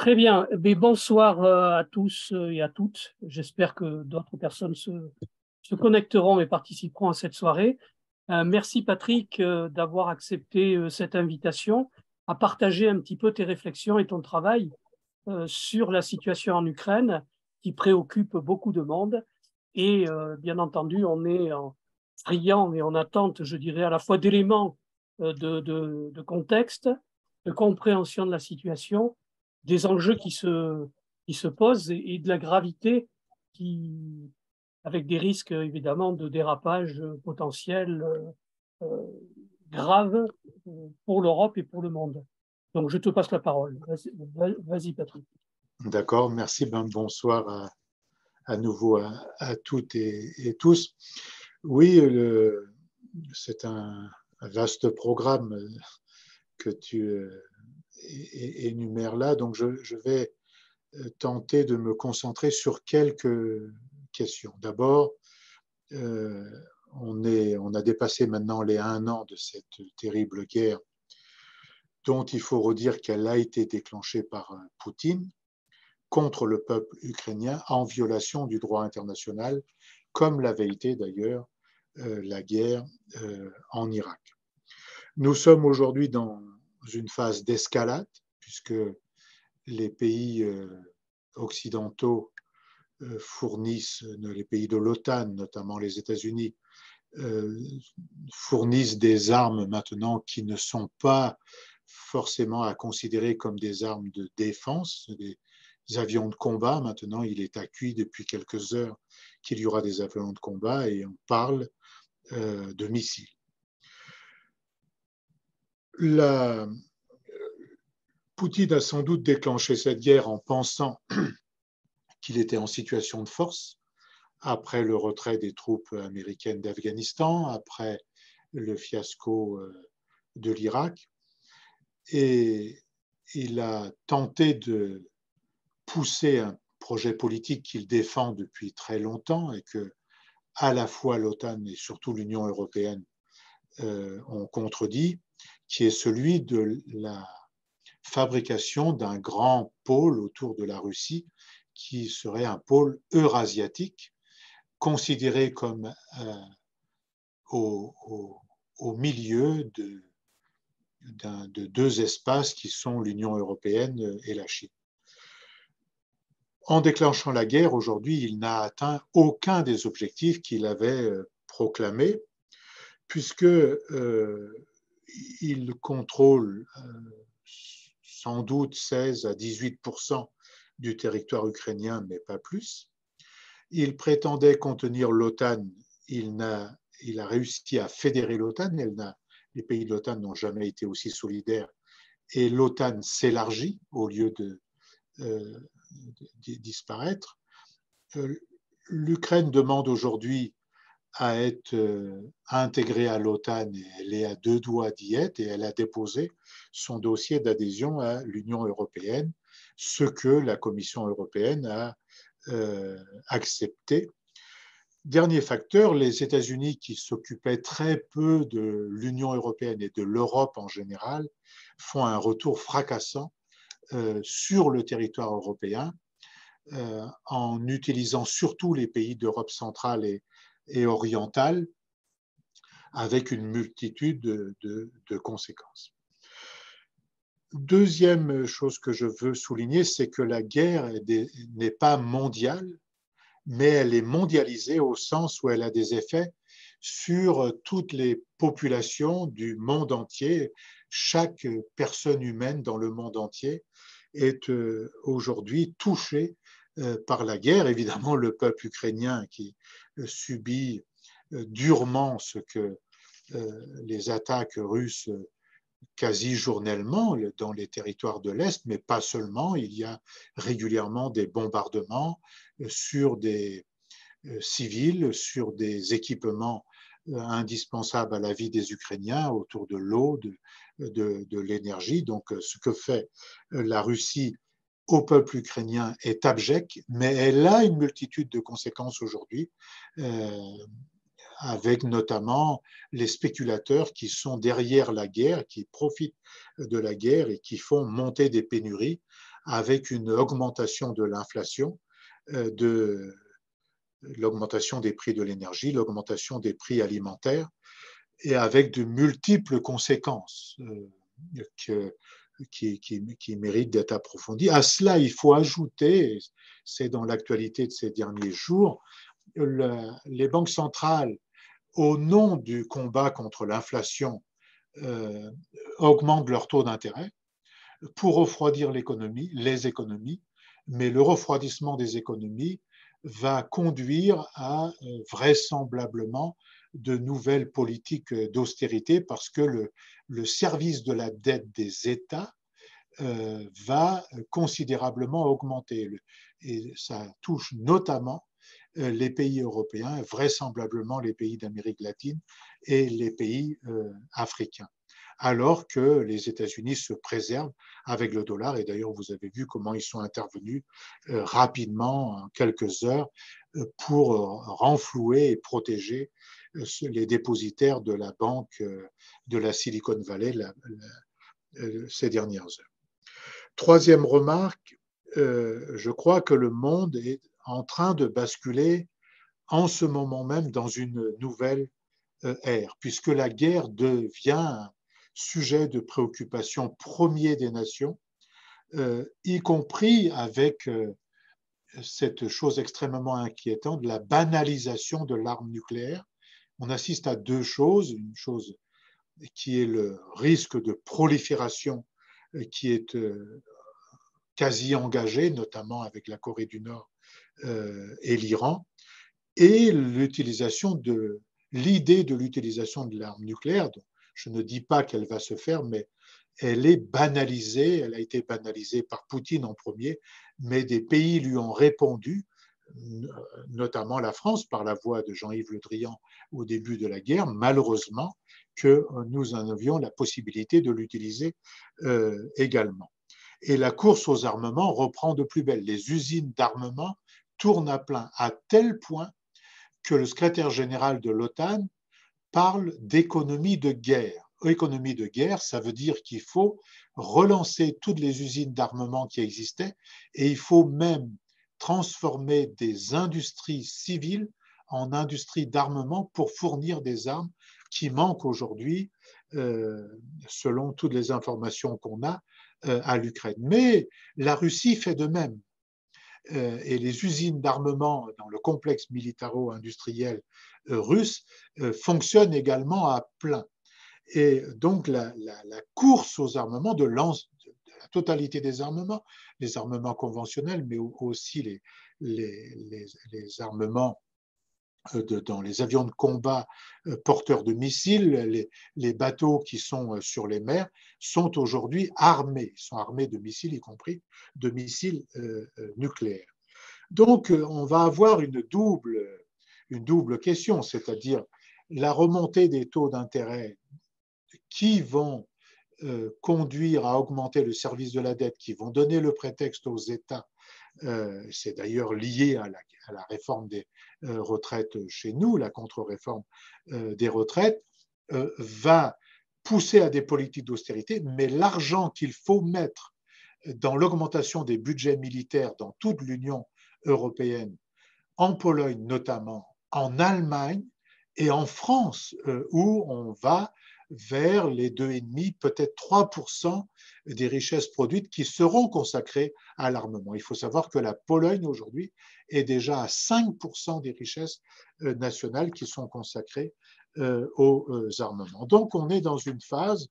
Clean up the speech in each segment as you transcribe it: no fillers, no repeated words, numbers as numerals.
Très bien. Mais bonsoir à tous et à toutes. J'espère que d'autres personnes se connecteront et participeront à cette soirée. Merci Patrick d'avoir accepté cette invitation à partager un petit peu tes réflexions et ton travail sur la situation en Ukraine qui préoccupe beaucoup de monde. Et bien entendu, on est friand et en attente, je dirais, à la fois d'éléments de contexte, de compréhension de la situation, des enjeux qui se posent et de la gravité qui, avec des risques évidemment de dérapage potentiel euh, grave pour l'Europe et pour le monde. Donc je te passe la parole. Vas-y Patrick. D'accord, merci. Bonsoir à nouveau à toutes et tous. Oui, c'est un vaste programme que tu énumères là, donc je vais tenter de me concentrer sur quelques questions. D'abord, on a dépassé maintenant les 1 an de cette terrible guerre dont il faut redire qu'elle a été déclenchée par Poutine contre le peuple ukrainien en violation du droit international, comme l'avait été d'ailleurs la guerre en Irak. Nous sommes aujourd'hui dans une phase d'escalade, puisque les pays occidentaux fournissent, les pays de l'OTAN, notamment les États-Unis, fournissent des armes maintenant qui ne sont pas forcément à considérer comme des armes de défense, des avions de combat. Maintenant, il est acquis depuis quelques heures qu'il y aura des avions de combat et on parle de missiles. Poutine a sans doute déclenché cette guerre en pensant qu'il était en situation de force après le retrait des troupes américaines d'Afghanistan, après le fiasco de l'Irak. Et il a tenté de pousser un projet politique qu'il défend depuis très longtemps et que à la fois l'OTAN et surtout l'Union européenne ont contredit, qui est celui de la fabrication d'un grand pôle autour de la Russie qui serait un pôle eurasiatique considéré comme au milieu de deux espaces qui sont l'Union européenne et la Chine. En déclenchant la guerre, aujourd'hui, il n'a atteint aucun des objectifs qu'il avait proclamés, puisque il contrôle sans doute 16 à 18% du territoire ukrainien, mais pas plus. Il prétendait contenir l'OTAN, il a réussi à fédérer l'OTAN, les pays de l'OTAN n'ont jamais été aussi solidaires, et l'OTAN s'élargit au lieu de disparaître. L'Ukraine demande aujourd'hui à être intégrée à l'OTAN et elle est à 2 doigts d'y être et elle a déposé son dossier d'adhésion à l'Union européenne, ce que la Commission européenne a accepté. Dernier facteur, les États-Unis qui s'occupaient très peu de l'Union européenne et de l'Europe en général font un retour fracassant sur le territoire européen en utilisant surtout les pays d'Europe centrale et orientale avec une multitude de conséquences. Deuxième chose que je veux souligner, c'est que la guerre n'est pas mondiale, mais elle est mondialisée au sens où elle a des effets sur toutes les populations du monde entier. Chaque personne humaine dans le monde entier est aujourd'hui touchée par la guerre. Évidemment, le peuple ukrainien qui subit durement ce que les attaques russes quasi journellement dans les territoires de l'Est, mais pas seulement. Il y a régulièrement des bombardements sur des civils, sur des équipements indispensables à la vie des Ukrainiens autour de l'eau, de l'énergie. Donc, ce que fait la Russie au peuple ukrainien est abject, mais elle a une multitude de conséquences aujourd'hui avec notamment les spéculateurs qui sont derrière la guerre, qui profitent de la guerre et qui font monter des pénuries avec une augmentation de l'inflation, de l'augmentation des prix de l'énergie, l'augmentation des prix alimentaires, et avec de multiples conséquences qui méritent d'être approfondies. À cela, il faut ajouter, c'est dans l'actualité de ces derniers jours, les banques centrales, au nom du combat contre l'inflation, augmentent leur taux d'intérêt pour refroidir l'économie, les économies, mais le refroidissement des économies va conduire à vraisemblablement de nouvelles politiques d'austérité parce que le service de la dette des États va considérablement augmenter. Et ça touche notamment les pays européens, vraisemblablement les pays d'Amérique latine et les pays africains. Alors que les États-Unis se préservent avec le dollar. Et d'ailleurs, vous avez vu comment ils sont intervenus rapidement, en quelques heures, pour renflouer et protéger les dépositaires de la banque de la Silicon Valley ces dernières heures. Troisième remarque, je crois que le monde est en train de basculer en ce moment même dans une nouvelle ère, puisque la guerre devient un sujet de préoccupation premier des nations, y compris avec cette chose extrêmement inquiétante, la banalisation de l'arme nucléaire. On assiste à deux choses, une chose qui est le risque de prolifération qui est quasi engagé, notamment avec la Corée du Nord et l'Iran, et l'idée de l'utilisation de l'arme nucléaire, dont je ne dis pas qu'elle va se faire, mais elle est banalisée, elle a été banalisée par Poutine en premier, mais des pays lui ont répondu, notamment la France, par la voix de Jean-Yves Le Drian au début de la guerre, malheureusement, que nous en avions la possibilité de l'utiliser également. Et la course aux armements reprend de plus belle. Les usines d'armement tournent à plein, à tel point que le secrétaire général de l'OTAN parle d'économie de guerre. Économie de guerre, ça veut dire qu'il faut relancer toutes les usines d'armement qui existaient et il faut même transformer des industries civiles en industries d'armement pour fournir des armes qui manquent aujourd'hui, selon toutes les informations qu'on a, à l'Ukraine. Mais la Russie fait de même. Et les usines d'armement dans le complexe militaro-industriel russe fonctionnent également à plein. Et donc la course aux armements de la totalité des armements, les armements conventionnels, mais aussi les armements dans les avions de combat porteurs de missiles, les bateaux qui sont sur les mers sont aujourd'hui armés, sont armés de missiles, y compris de missiles nucléaires. Donc, on va avoir une double question, c'est-à-dire la remontée des taux d'intérêt qui vont conduire à augmenter le service de la dette, qui vont donner le prétexte aux États. C'est d'ailleurs lié à la réforme des retraites chez nous, la contre-réforme des retraites, va pousser à des politiques d'austérité, mais l'argent qu'il faut mettre dans l'augmentation des budgets militaires dans toute l'Union européenne, en Pologne notamment, en Allemagne et en France, où on va vers les 2,5, peut-être 3% des richesses produites qui seront consacrées à l'armement. Il faut savoir que la Pologne aujourd'hui est déjà à 5% des richesses nationales qui sont consacrées aux armements. Donc on est dans une phase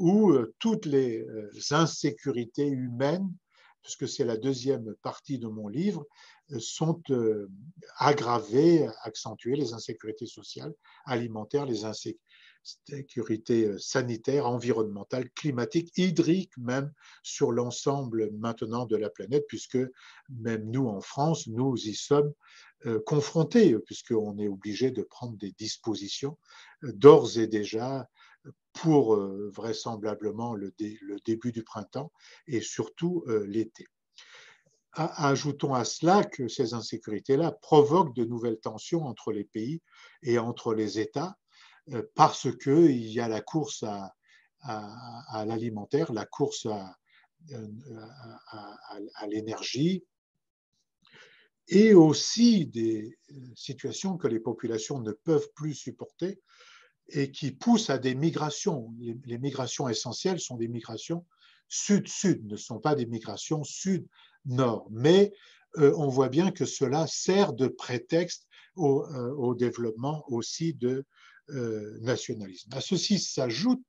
où toutes les insécurités humaines, puisque c'est la deuxième partie de mon livre, sont aggravées, accentuées, les insécurités sociales, alimentaires, les insécurités sanitaires, environnementales, climatiques, hydriques même, sur l'ensemble maintenant de la planète, puisque même nous en France, nous y sommes confrontés, puisqu'on est obligé de prendre des dispositions d'ores et déjà pour vraisemblablement le début du printemps et surtout l'été. Ajoutons à cela que ces insécurités-là provoquent de nouvelles tensions entre les pays et entre les États parce qu'il y a la course à l'alimentaire, la course à l'énergie et aussi des situations que les populations ne peuvent plus supporter et qui poussent à des migrations. Les migrations essentielles sont des migrations sud-sud, ne sont pas des migrations sud-nord. Mais on voit bien que cela sert de prétexte au développement aussi de nationalisme. À ceci s'ajoute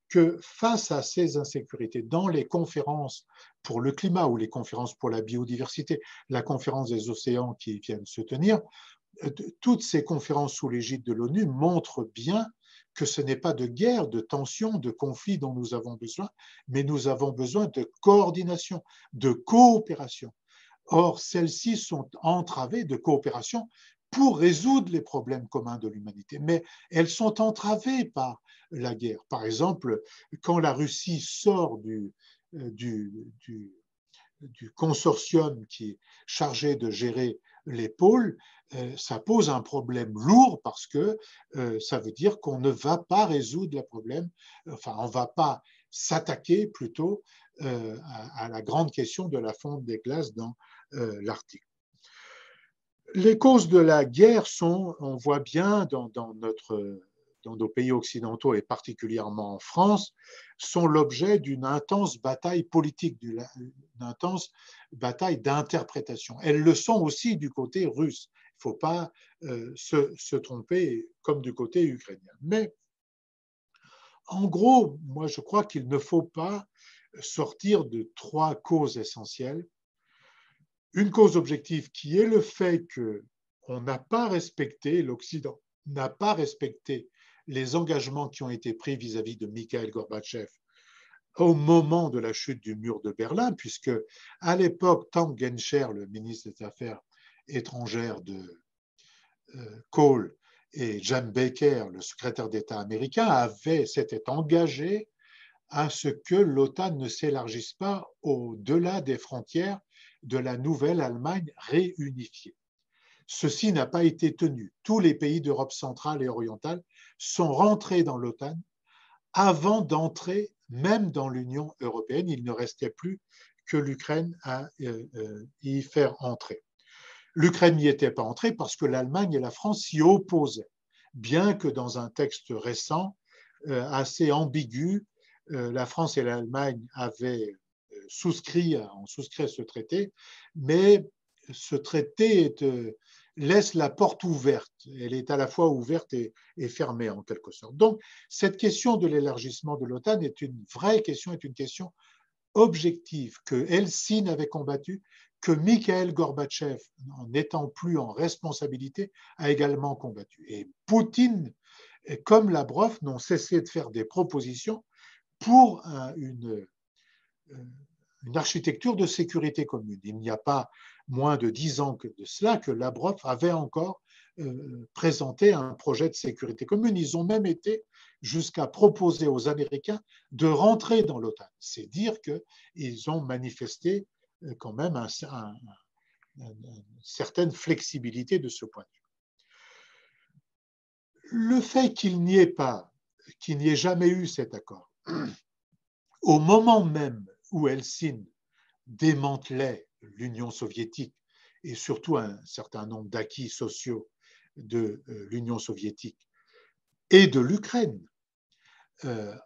que face à ces insécurités, dans les conférences pour le climat ou les conférences pour la biodiversité, la conférence des océans qui viennent se tenir, toutes ces conférences sous l'égide de l'ONU montrent bien que ce n'est pas de guerre, de tension, de conflit dont nous avons besoin, mais nous avons besoin de coordination, de coopération. Or, celles-ci sont entravées de coopération pour résoudre les problèmes communs de l'humanité, mais elles sont entravées par la guerre. Par exemple, quand la Russie sort du, du consortium qui est chargé de gérer les pôles, ça pose un problème lourd parce que ça veut dire qu'on ne va pas résoudre le problème, enfin on ne va pas s'attaquer plutôt à la grande question de la fonte des glaces dans l'Arctique. Les causes de la guerre sont, on voit bien dans nos pays occidentaux et particulièrement en France, sont l'objet d'une intense bataille politique, d'une intense bataille d'interprétation. Elles le sont aussi du côté russe. Il ne faut pas se tromper comme du côté ukrainien. Mais en gros, moi je crois qu'il ne faut pas sortir de trois causes essentielles. Une cause objective qui est le fait qu'on n'a pas respecté, l'Occident n'a pas respecté les engagements qui ont été pris vis-à-vis de Mikhail Gorbatchev au moment de la chute du mur de Berlin, puisque à l'époque, Tank Genscher, le ministre des Affaires étrangères de Kohl, et John Baker, le secrétaire d'État américain, s'étaient engagés à ce que l'OTAN ne s'élargisse pas au-delà des frontières de la nouvelle Allemagne réunifiée. Ceci n'a pas été tenu. Tous les pays d'Europe centrale et orientale sont rentrés dans l'OTAN avant d'entrer même dans l'Union européenne. Il ne restait plus que l'Ukraine à y faire entrer. L'Ukraine n'y était pas entrée parce que l'Allemagne et la France s'y opposaient, bien que dans un texte récent, assez ambigu, la France et l'Allemagne avaient ont souscrit à ce traité, mais ce traité laisse la porte ouverte. Elle est à la fois ouverte et fermée en quelque sorte. Donc, cette question de l'élargissement de l'OTAN est une vraie question, est une question objective que Helsinki avait combattue, que Mikhail Gorbatchev, en n'étant plus en responsabilité, a également combattu. Et Poutine, comme Lavrov, n'ont cessé de faire des propositions pour une architecture de sécurité commune. Il n'y a pas moins de 10 ans que de cela que Lavrov avait encore présenté un projet de sécurité commune. Ils ont même été jusqu'à proposer aux Américains de rentrer dans l'OTAN. C'est dire qu'ils ont manifesté quand même une certaine flexibilité de ce point de vue. Le fait qu'il n'y ait jamais eu cet accord, au moment même où Helsinki démantelait l'Union soviétique et surtout un certain nombre d'acquis sociaux de l'Union soviétique et de l'Ukraine,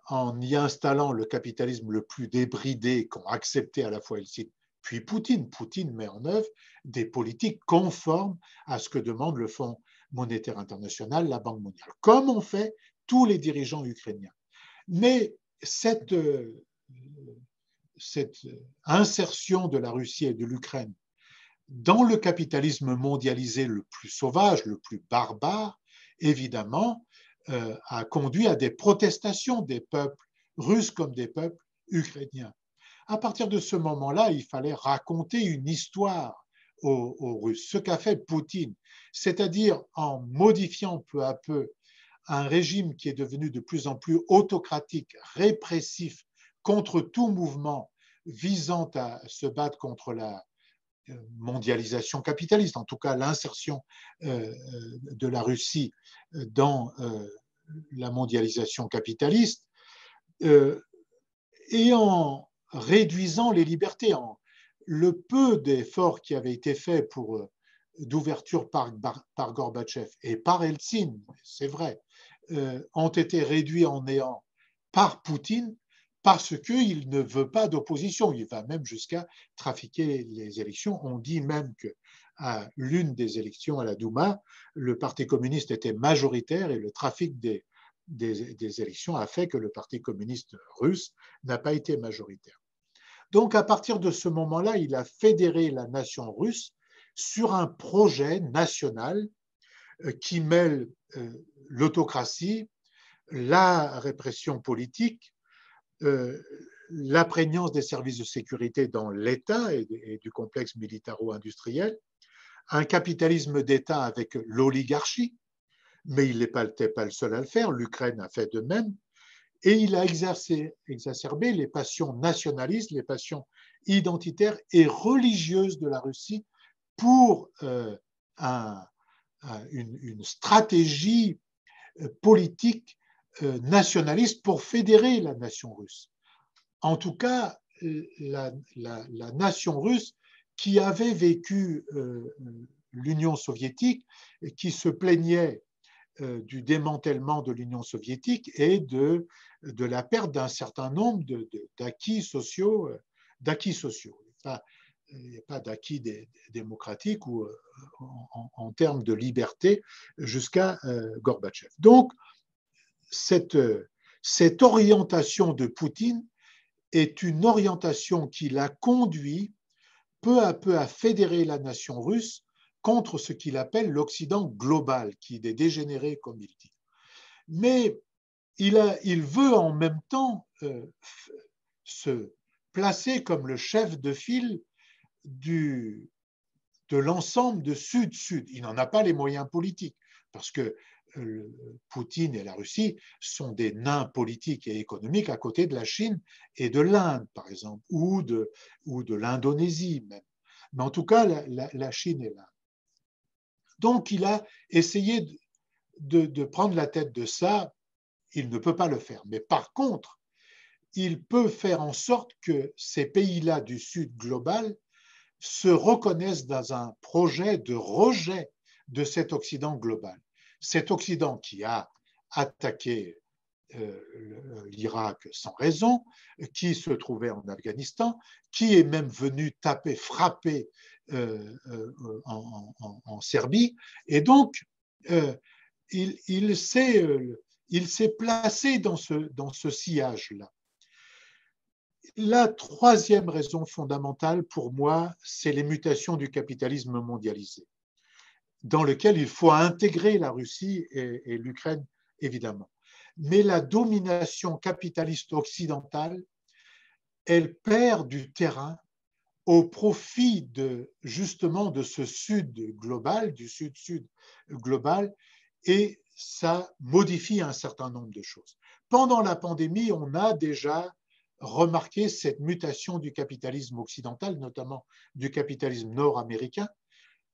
en y installant le capitalisme le plus débridé qu'ont accepté à la fois Helsinki puis Poutine. Poutine met en œuvre des politiques conformes à ce que demande le Fonds monétaire international, la Banque mondiale, comme ont fait tous les dirigeants ukrainiens. Mais cette insertion de la Russie et de l'Ukraine dans le capitalisme mondialisé le plus sauvage, le plus barbare, évidemment, a conduit à des protestations des peuples russes comme des peuples ukrainiens. À partir de ce moment-là, il fallait raconter une histoire aux Russes, ce qu'a fait Poutine, c'est-à-dire en modifiant peu à peu un régime qui est devenu de plus en plus autocratique, répressif, contre tout mouvement visant à se battre contre mondialisation capitaliste, en tout cas l'insertion de la Russie dans la mondialisation capitaliste, et en réduisant les libertés, le peu d'efforts qui avaient été faits pour d'ouverture par Gorbatchev et par Eltsine, c'est vrai, ont été réduits en néant par Poutine parce qu'il ne veut pas d'opposition. Il va même jusqu'à trafiquer les élections. On dit même qu'à l'une des élections à la Douma, le Parti communiste était majoritaire et le trafic des élections a fait que le Parti communiste russe n'a pas été majoritaire. Donc, à partir de ce moment-là, il a fédéré la nation russe sur un projet national qui mêle l'autocratie, la répression politique, la prégnance des services de sécurité dans l'État et du complexe militaro-industriel, un capitalisme d'État avec l'oligarchie, mais il n'était pas le seul à le faire, l'Ukraine a fait de même, et il a exacerbé les passions nationalistes, les passions identitaires et religieuses de la Russie pour une stratégie politique nationaliste pour fédérer la nation russe. En tout cas, la nation russe qui avait vécu l'Union soviétique et qui se plaignait du démantèlement de l'Union soviétique et de la perte d'un certain nombre d'acquis sociaux. Il n'y a pas d'acquis démocratiques ou en termes de liberté jusqu'à Gorbatchev. Donc, cette orientation de Poutine est une orientation qui l'a conduit peu à peu à fédérer la nation russe contre ce qu'il appelle l'Occident global, qui est dégénéré, comme il dit. Mais il veut en même temps se placer comme le chef de file de l'ensemble de Sud-Sud. Il n'en a pas les moyens politiques, parce que Poutine et la Russie sont des nains politiques et économiques à côté de la Chine et de l'Inde, par exemple, ou de l'Indonésie même. Mais en tout cas, la Chine et l'Inde. Donc, il a essayé de prendre la tête de ça. Il ne peut pas le faire. Mais par contre, il peut faire en sorte que ces pays-là du Sud global se reconnaissent dans un projet de rejet de cet Occident global. Cet Occident qui a attaqué l'Irak sans raison, qui se trouvait en Afghanistan, qui est même venu frapper en Serbie. Et donc, il s'est placé dans ce sillage-là. La troisième raison fondamentale pour moi, c'est les mutations du capitalisme mondialisé, dans lequel il faut intégrer la Russie et l'Ukraine, évidemment. Mais la domination capitaliste occidentale, elle perd du terrain au profit justement de ce sud global, du sud-sud global, et ça modifie un certain nombre de choses. Pendant la pandémie, on a déjà remarqué cette mutation du capitalisme occidental, notamment du capitalisme nord-américain,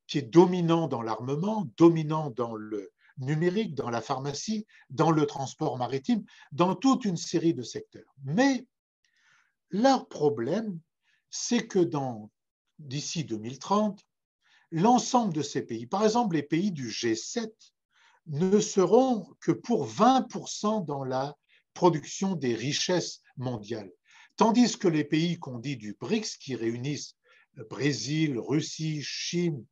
qui est dominant dans l'armement, dominant dans le numérique, dans la pharmacie, dans le transport maritime, dans toute une série de secteurs. Mais leur problème, c'est que d'ici 2030, l'ensemble de ces pays, par exemple les pays du G7, ne seront que pour 20% dans la production des richesses mondiales. Tandis que les pays qu'on dit du BRICS, qui réunissent Brésil, Russie, Chine,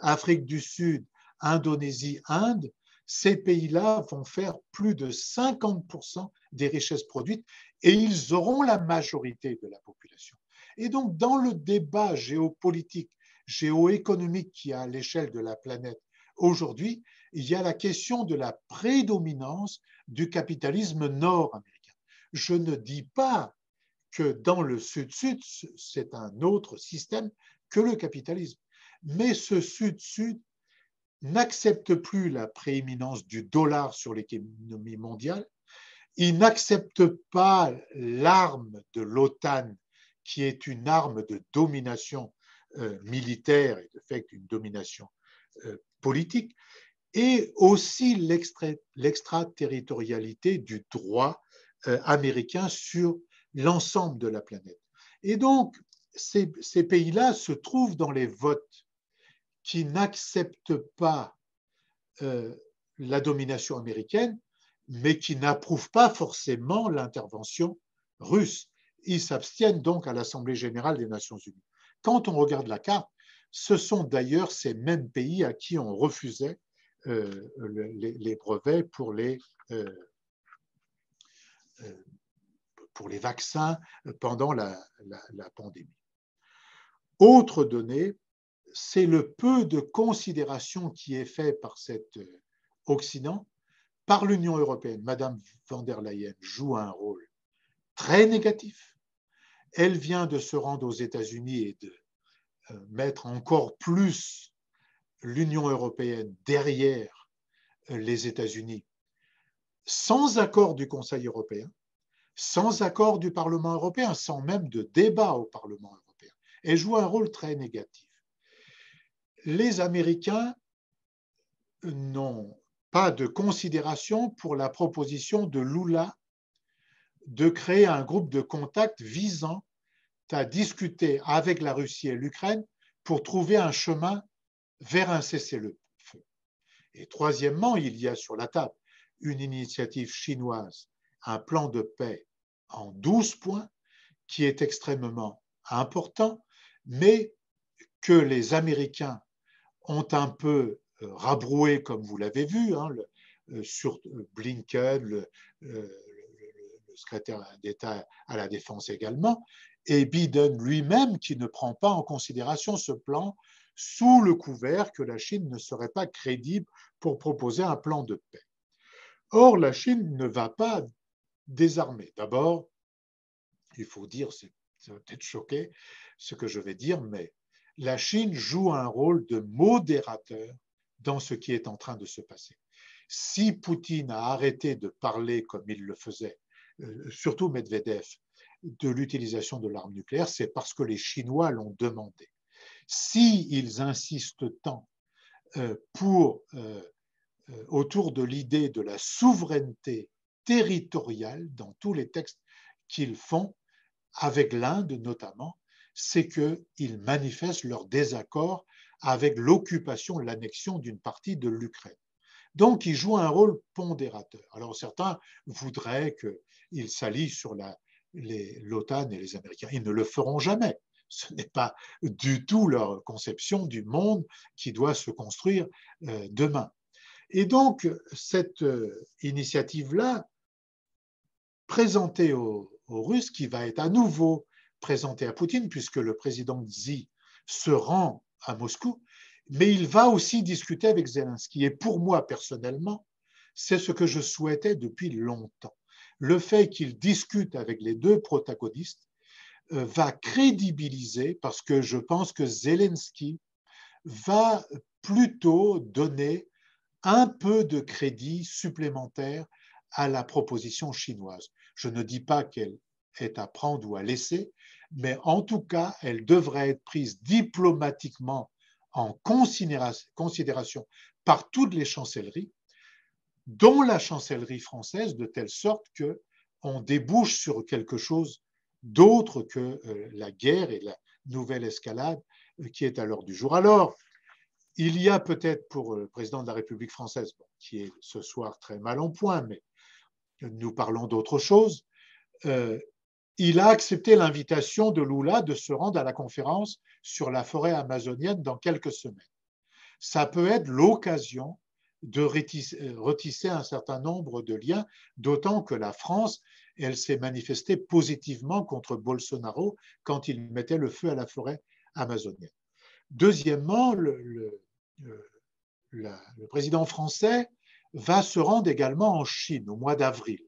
Afrique du Sud, Indonésie, Inde, ces pays-là vont faire plus de 50% des richesses produites et ils auront la majorité de la population. Et donc, dans le débat géopolitique, géoéconomique qui est à l'échelle de la planète aujourd'hui, il y a la question de la prédominance du capitalisme nord-américain. Je ne dis pas que dans le Sud-Sud, c'est un autre système que le capitalisme. Mais ce Sud-Sud n'accepte plus la prééminence du dollar sur l'économie mondiale. Il n'accepte pas l'arme de l'OTAN, qui est une arme de domination militaire et de fait d'une domination politique, et aussi l'extraterritorialité du droit américain sur l'ensemble de la planète. Et donc, ces pays-là se trouvent dans les votes qui n'acceptent pas la domination américaine, mais qui n'approuvent pas forcément l'intervention russe. Ils s'abstiennent donc à l'Assemblée générale des Nations unies. Quand on regarde la carte, ce sont d'ailleurs ces mêmes pays à qui on refusait les brevets pour les vaccins pendant la pandémie. Autre donnée, c'est le peu de considération qui est fait par cet Occident par l'Union européenne. Madame von der Leyen joue un rôle très négatif. Elle vient de se rendre aux États-Unis et de mettre encore plus l'Union européenne derrière les États-Unis, sans accord du Conseil européen, sans accord du Parlement européen, sans même de débat au Parlement européen. Elle joue un rôle très négatif. Les Américains n'ont pas de considération pour la proposition de Lula de créer un groupe de contact visant à discuter avec la Russie et l'Ukraine pour trouver un chemin vers un cessez-le-feu. Et troisièmement, il y a sur la table une initiative chinoise, un plan de paix en 12 points qui est extrêmement important, mais que les Américains ont un peu rabroué, comme vous l'avez vu, sur Blinken, le secrétaire d'État à la Défense également, et Biden lui-même qui ne prend pas en considération ce plan sous le couvert que la Chine ne serait pas crédible pour proposer un plan de paix. Or, la Chine ne va pas désarmer. D'abord, il faut dire, ça va peut-être choquer ce que je vais dire, mais la Chine joue un rôle de modérateur dans ce qui est en train de se passer. Si Poutine a arrêté de parler comme il le faisait, surtout Medvedev, de l'utilisation de l'arme nucléaire, c'est parce que les Chinois l'ont demandé. S'ils insistent tant autour de l'idée de la souveraineté territoriale dans tous les textes qu'ils font, avec l'Inde notamment, c'est qu'ils manifestent leur désaccord avec l'occupation, l'annexion d'une partie de l'Ukraine. Donc, ils jouent un rôle pondérateur. Alors, certains voudraient qu'ils s'allient sur l'OTAN et les Américains. Ils ne le feront jamais. Ce n'est pas du tout leur conception du monde qui doit se construire demain. Et donc, cette initiative-là, présentée aux Russes, qui va être à nouveau présentée à Poutine, puisque le président Xi se rend à Moscou, mais il va aussi discuter avec Zelensky. Et pour moi, personnellement, c'est ce que je souhaitais depuis longtemps. Le fait qu'il discute avec les deux protagonistes va crédibiliser, parce que je pense que Zelensky va plutôt donner un peu de crédit supplémentaire à la proposition chinoise. Je ne dis pas qu'elle est à prendre ou à laisser, mais en tout cas, elle devrait être prise diplomatiquement en considération par toutes les chancelleries, dont la chancellerie française, de telle sorte qu'on débouche sur quelque chose d'autre que la guerre et la nouvelle escalade qui est à l'ordre du jour. Alors, il y a peut-être pour le président de la République française, qui est ce soir très mal en point, mais nous parlons d'autre chose, il a accepté l'invitation de Lula de se rendre à la conférence sur la forêt amazonienne dans quelques semaines. Ça peut être l'occasion de retisser un certain nombre de liens, d'autant que la France, elle s'est manifestée positivement contre Bolsonaro quand il mettait le feu à la forêt amazonienne. Deuxièmement, le président français va se rendre également en Chine au mois d'avril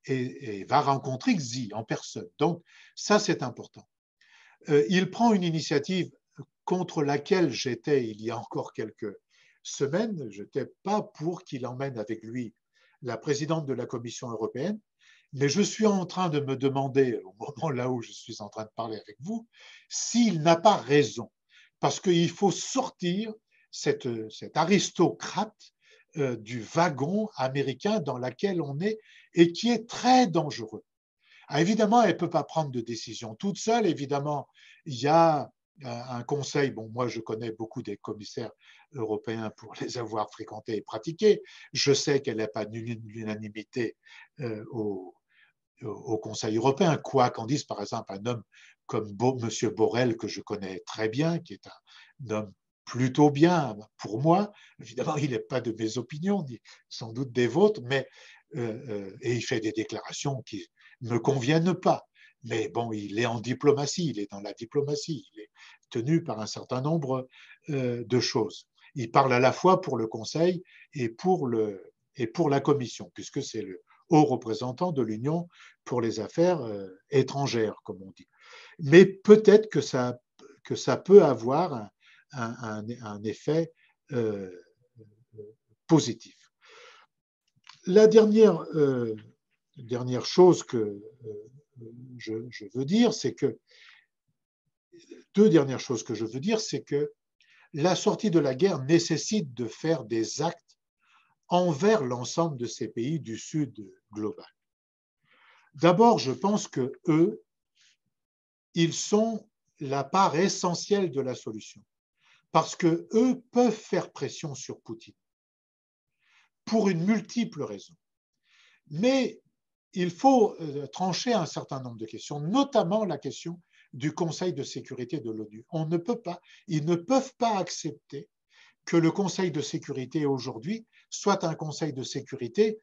et va rencontrer Xi en personne. Donc, ça, c'est important. Il prend une initiative contre laquelle j'étais il y a encore quelques semaines. Je n'étais pas pour qu'il emmène avec lui la présidente de la Commission européenne, mais je suis en train de me demander, au moment là où je suis en train de parler avec vous, s'il n'a pas raison. parce qu'il faut sortir cet aristocrate du wagon américain dans lequel on est et qui est très dangereux. Ah, évidemment, elle ne peut pas prendre de décision toute seule. Évidemment, il y a un conseil. Bon, moi, je connais beaucoup des commissaires européens pour les avoir fréquentés et pratiqués. Je sais qu'elle n'a pas d'unanimité au Conseil européen, quoi qu'en dise par exemple un homme comme M. Borrell, que je connais très bien, qui est un homme plutôt bien pour moi. Évidemment, il n'est pas de mes opinions, ni sans doute des vôtres, mais et il fait des déclarations qui ne me conviennent pas. Mais bon, il est en diplomatie, il est dans la diplomatie, il est tenu par un certain nombre de choses. Il parle à la fois pour le Conseil et pour la Commission, puisque c'est le haut représentant de l'Union pour les affaires étrangères, comme on dit. Mais peut-être que ça peut avoir un effet positif. La dernière chose que je veux dire, c'est que deux dernières choses que je veux dire, c'est que la sortie de la guerre nécessite de faire des actes envers l'ensemble de ces pays du Sud global. D'abord, je pense que eux, ils sont la part essentielle de la solution, parce que eux peuvent faire pression sur Poutine pour une multiple raison. Mais il faut trancher un certain nombre de questions, notamment la question du Conseil de sécurité de l'ONU. Ils ne peuvent pas accepter que le Conseil de sécurité aujourd'hui soit un Conseil de sécurité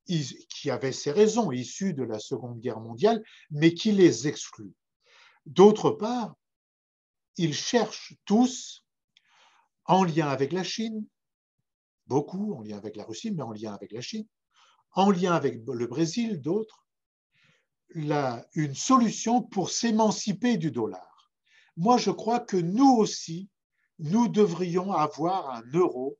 qui avait ses raisons issues de la Seconde Guerre mondiale, mais qui les exclut. D'autre part, ils cherchent tous, en lien avec la Chine, beaucoup en lien avec la Russie, mais en lien avec la Chine, en lien avec le Brésil, d'autres, une solution pour s'émanciper du dollar. Moi, je crois que nous aussi, nous devrions avoir un euro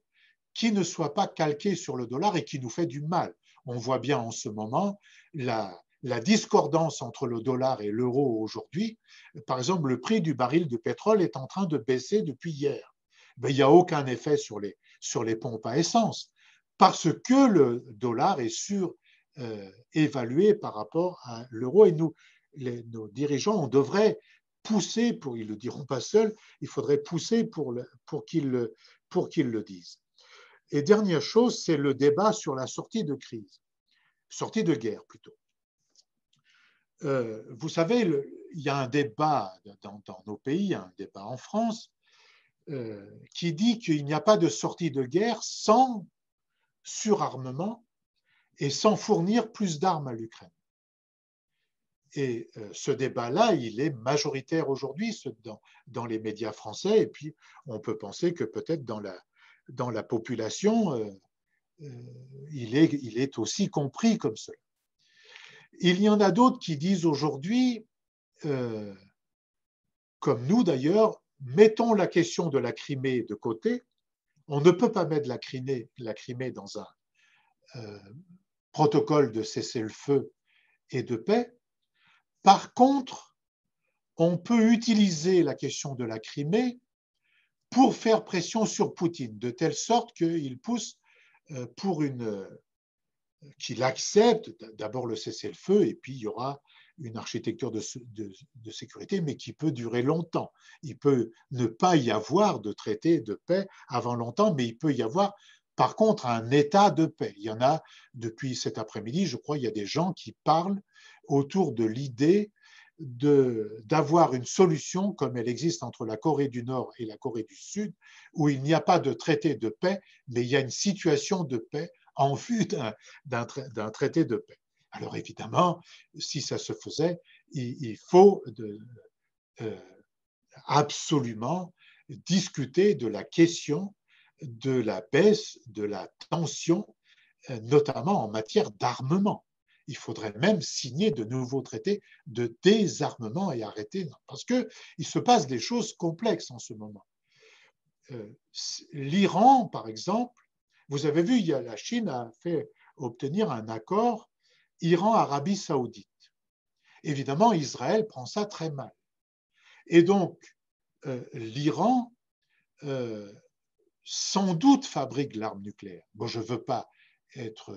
qui ne soit pas calqué sur le dollar et qui nous fait du mal. On voit bien en ce moment la discordance entre le dollar et l'euro aujourd'hui. Par exemple, le prix du baril de pétrole est en train de baisser depuis hier. Mais il n'y a aucun effet sur les pompes à essence parce que le dollar est surévalué par rapport à l'euro. Et nous, nos dirigeants, on devrait pousser, ils ne le diront pas seuls, il faudrait pousser pour qu'ils le disent. Et dernière chose, c'est le débat sur la sortie de crise, sortie de guerre plutôt. Vous savez, il y a un débat dans nos pays, un débat en France, qui dit qu'il n'y a pas de sortie de guerre sans surarmement et sans fournir plus d'armes à l'Ukraine. Et ce débat-là, il est majoritaire aujourd'hui dans les médias français, et puis on peut penser que peut-être dans la population, il est aussi compris comme cela. Il y en a d'autres qui disent aujourd'hui, comme nous d'ailleurs, mettons la question de la Crimée de côté. On ne peut pas mettre la Crimée dans un protocole de cessez-le-feu et de paix. Par contre, on peut utiliser la question de la Crimée pour faire pression sur Poutine, de telle sorte qu'il pousse qu'il accepte d'abord le cessez-le-feu, et puis il y aura une architecture de sécurité, mais qui peut durer longtemps. Il peut ne pas y avoir de traité de paix avant longtemps, mais il peut y avoir par contre un état de paix. Il y en a depuis cet après-midi, je crois, il y a des gens qui parlent autour de l'idée d'avoir une solution comme elle existe entre la Corée du Nord et la Corée du Sud, où il n'y a pas de traité de paix, mais il y a une situation de paix en vue d'un traité de paix. Alors évidemment, si ça se faisait, il faut absolument discuter de la question de la baisse de la tension, notamment en matière d'armement. Il faudrait même signer de nouveaux traités de désarmement et arrêter, parce qu'il se passe des choses complexes en ce moment. L'Iran, par exemple, vous avez vu, la Chine a fait obtenir un accord Iran-Arabie saoudite. Évidemment, Israël prend ça très mal. Et donc, l'Iran sans doute fabrique l'arme nucléaire. Bon, je ne veux pas être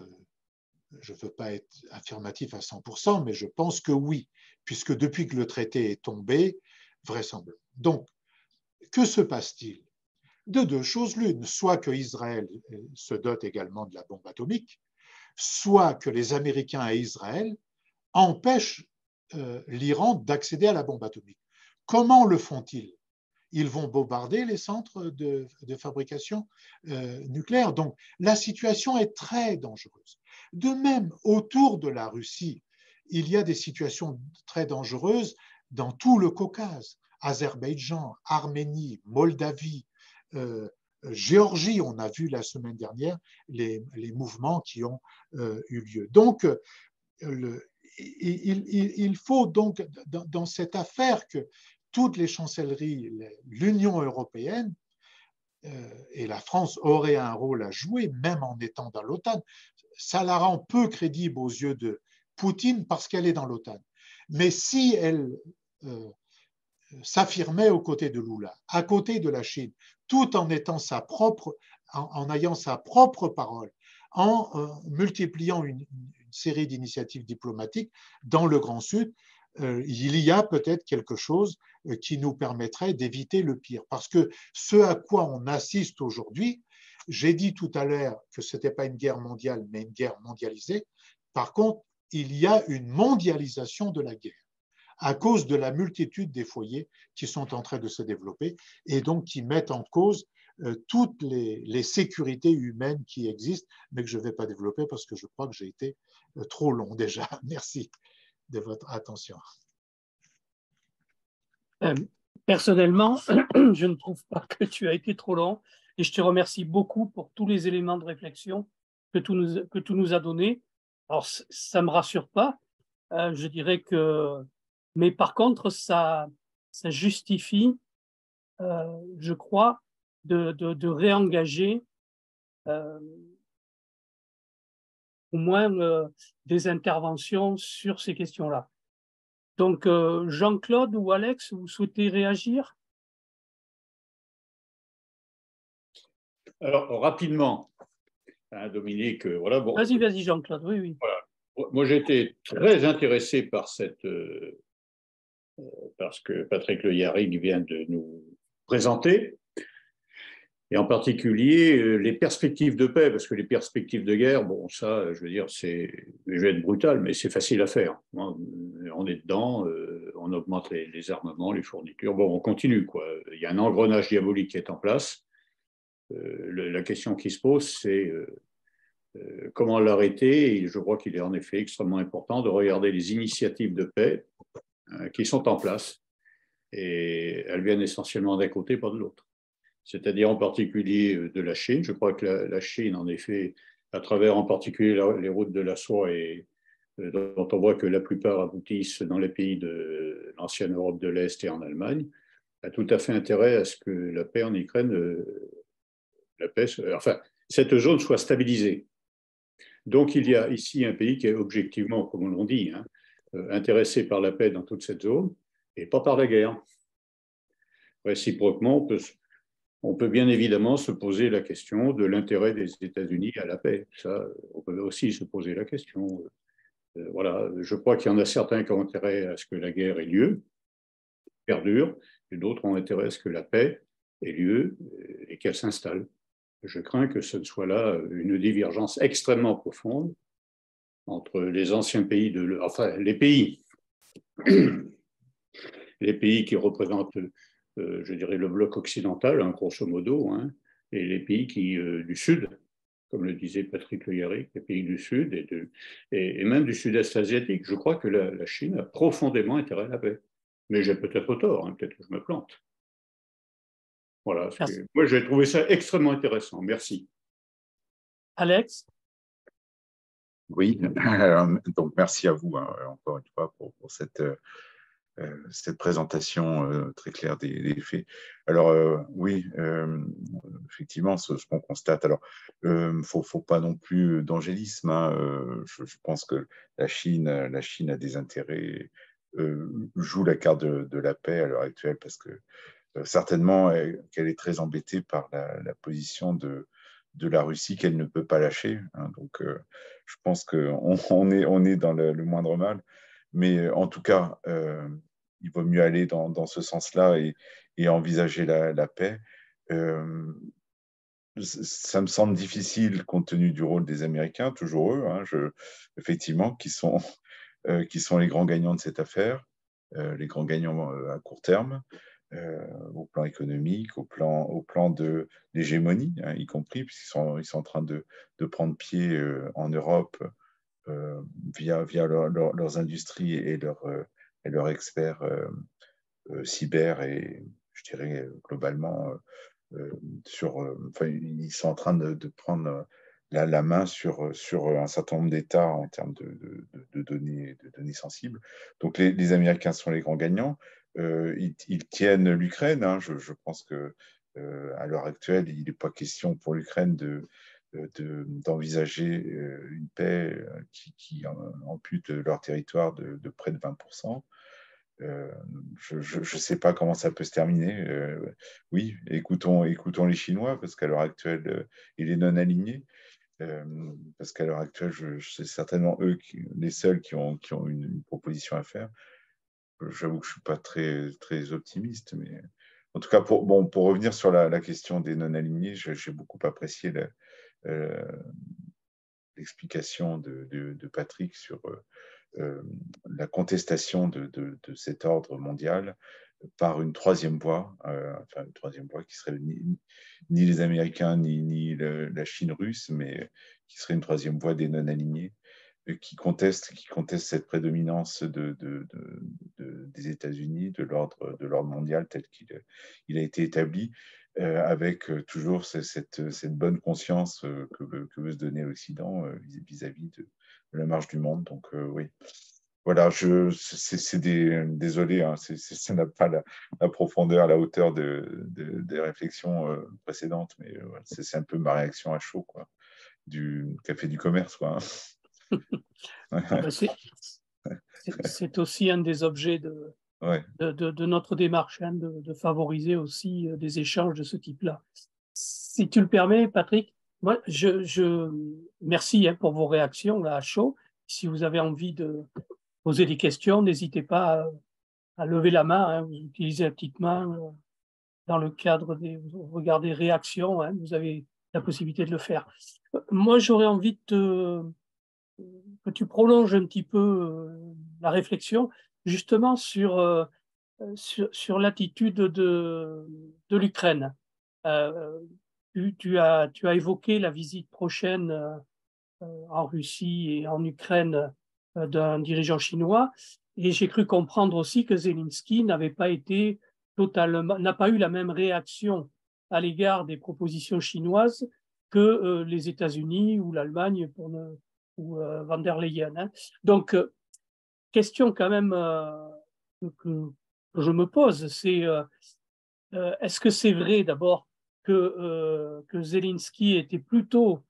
affirmatif à 100%, mais je pense que oui, puisque depuis que le traité est tombé, vraisemblablement. Donc, que se passe-t-il? De deux choses l'une, soit que Israël se dote également de la bombe atomique, soit que les Américains et Israël empêchent l'Iran d'accéder à la bombe atomique. Comment le font-ils? Ils vont bombarder les centres de fabrication nucléaire. Donc, la situation est très dangereuse. De même, autour de la Russie, il y a des situations très dangereuses dans tout le Caucase. Azerbaïdjan, Arménie, Moldavie, Géorgie, on a vu la semaine dernière les mouvements qui ont eu lieu. Donc, il faut donc, dans cette affaire, que toutes les chancelleries, l'Union européenne et la France auraient un rôle à jouer, même en étant dans l'OTAN. Ça la rend peu crédible aux yeux de Poutine parce qu'elle est dans l'OTAN. Mais si elle s'affirmait aux côtés de Lula, à côté de la Chine, tout en ayant sa propre parole, en multipliant une série d'initiatives diplomatiques dans le Grand Sud, il y a peut-être quelque chose qui nous permettrait d'éviter le pire. Parce que ce à quoi on assiste aujourd'hui, j'ai dit tout à l'heure que ce n'était pas une guerre mondiale, mais une guerre mondialisée. Par contre, il y a une mondialisation de la guerre à cause de la multitude des foyers qui sont en train de se développer et donc qui mettent en cause toutes les sécurités humaines qui existent, mais que je ne vais pas développer parce que je crois que j'ai été trop long déjà. Merci de votre attention. Personnellement, je ne trouve pas que tu as été trop long et je te remercie beaucoup pour tous les éléments de réflexion que tu nous as donnés. Alors, ça ne me rassure pas, je dirais que... Mais par contre, ça justifie, je crois, de réengager au moins des interventions sur ces questions-là. Donc, Jean-Claude ou Alex, vous souhaitez réagir? Alors, rapidement, hein, Dominique, voilà. Bon, vas-y, Jean-Claude, oui. Voilà. Moi, j'ai été très intéressé par parce que Patrick Le Yarrick vient de nous présenter, et en particulier les perspectives de paix, parce que les perspectives de guerre, bon, ça, je veux dire, je vais être brutal, mais c'est facile à faire. On est dedans, on augmente les armements, les fournitures, bon, on continue, quoi. Il y a un engrenage diabolique qui est en place. La question qui se pose, c'est comment l'arrêter, et je crois qu'il est en effet extrêmement important de regarder les initiatives de paix qui sont en place, et elles viennent essentiellement d'un côté, pas de l'autre. C'est-à-dire en particulier de la Chine. Je crois que la Chine, en effet, à travers en particulier les routes de la soie, et dont on voit que la plupart aboutissent dans les pays de l'ancienne Europe de l'Est et en Allemagne, a tout à fait intérêt à ce que la paix en Ukraine, cette zone soit stabilisée. Donc il y a ici un pays qui est objectivement, comme on l'on dit, intéressé par la paix dans toute cette zone et pas par la guerre. Réciproquement, on peut bien évidemment se poser la question de l'intérêt des États-Unis à la paix. Ça, on peut aussi se poser la question. Voilà, je crois qu'il y en a certains qui ont intérêt à ce que la guerre ait lieu, perdure, et d'autres ont intérêt à ce que la paix ait lieu et qu'elle s'installe. Je crains que ce ne soit là une divergence extrêmement profonde entre les anciens pays, les pays qui représentent, je dirais, le bloc occidental, grosso modo, et les pays du Sud, comme le disait Patrick Le Yarrick, les pays du Sud et même du Sud-Est asiatique. Je crois que la Chine a profondément intérêt à la paix. Mais j'ai peut-être tort, peut-être que je me plante. Voilà. Moi, j'ai trouvé ça extrêmement intéressant. Merci. Alex? Oui, donc merci à vous encore une fois pour cette présentation très claire des faits. Alors oui, effectivement, ce qu'on constate, alors faut pas non plus d'angélisme. Je pense que la Chine a des intérêts, joue la carte de la paix à l'heure actuelle parce que certainement qu'elle est très embêtée par la position de la Russie qu'elle ne peut pas lâcher. Hein. Donc, je pense qu'on est dans le moindre mal. Mais en tout cas, il vaut mieux aller dans ce sens-là et envisager la paix. Ça me semble difficile compte tenu du rôle des Américains, toujours eux, hein, effectivement, qui sont les grands gagnants de cette affaire, les grands gagnants à court terme, au plan économique, au plan de l'hégémonie, hein, y compris, puisqu'ils sont en train de prendre pied en Europe via leurs industries et leurs experts cyber et, je dirais, globalement, enfin, ils sont en train de prendre la main sur un certain nombre d'États en termes de données sensibles. Donc, les Américains sont les grands gagnants. Ils tiennent l'Ukraine. Hein. Je pense que à l'heure actuelle, il n'est pas question pour l'Ukraine d'envisager une paix qui ampute leur territoire de près de 20%. Je ne sais pas comment ça peut se terminer. Oui, écoutons les Chinois, parce qu'à l'heure actuelle, et les non-alignés, parce qu'à l'heure actuelle, c'est certainement eux les seuls qui ont une proposition à faire. J'avoue que je ne suis pas très, très optimiste, mais en tout cas, pour revenir sur la question des non-alignés, j'ai beaucoup apprécié l'explication de Patrick sur la contestation de cet ordre mondial par une troisième voie, enfin une troisième voie qui serait ni les Américains ni la Chine russe, mais qui serait une troisième voie des non-alignés, qui conteste cette prédominance des États-Unis, de l'ordre mondial tel qu'il a été établi, avec toujours cette bonne conscience que veut se donner l'Occident vis-à-vis de la marche du monde. Donc oui, voilà, désolé, hein, ça n'a pas la profondeur, la hauteur des réflexions précédentes, mais c'est un peu ma réaction à chaud, quoi, du café du commerce, quoi. C'est aussi un des objets de notre démarche, hein, de favoriser aussi des échanges de ce type-là. Si tu le permets, Patrick, moi, merci hein, pour vos réactions là, à chaud. Si vous avez envie de poser des questions, n'hésitez pas à lever la main. Hein, vous utilisez la petite main dans le cadre vous regardez réactions, hein, vous avez la possibilité de le faire. Moi, j'aurais envie que tu prolonges un petit peu la réflexion justement sur l'attitude de l'Ukraine. Tu as évoqué la visite prochaine en Russie et en Ukraine d'un dirigeant chinois, et j'ai cru comprendre aussi que Zelensky n'a pas eu la même réaction à l'égard des propositions chinoises que les États-Unis ou l'Allemagne ou Van der Leyen. Hein. Donc, question quand même que je me pose, c'est est-ce que c'est vrai d'abord que Zelensky était plutôt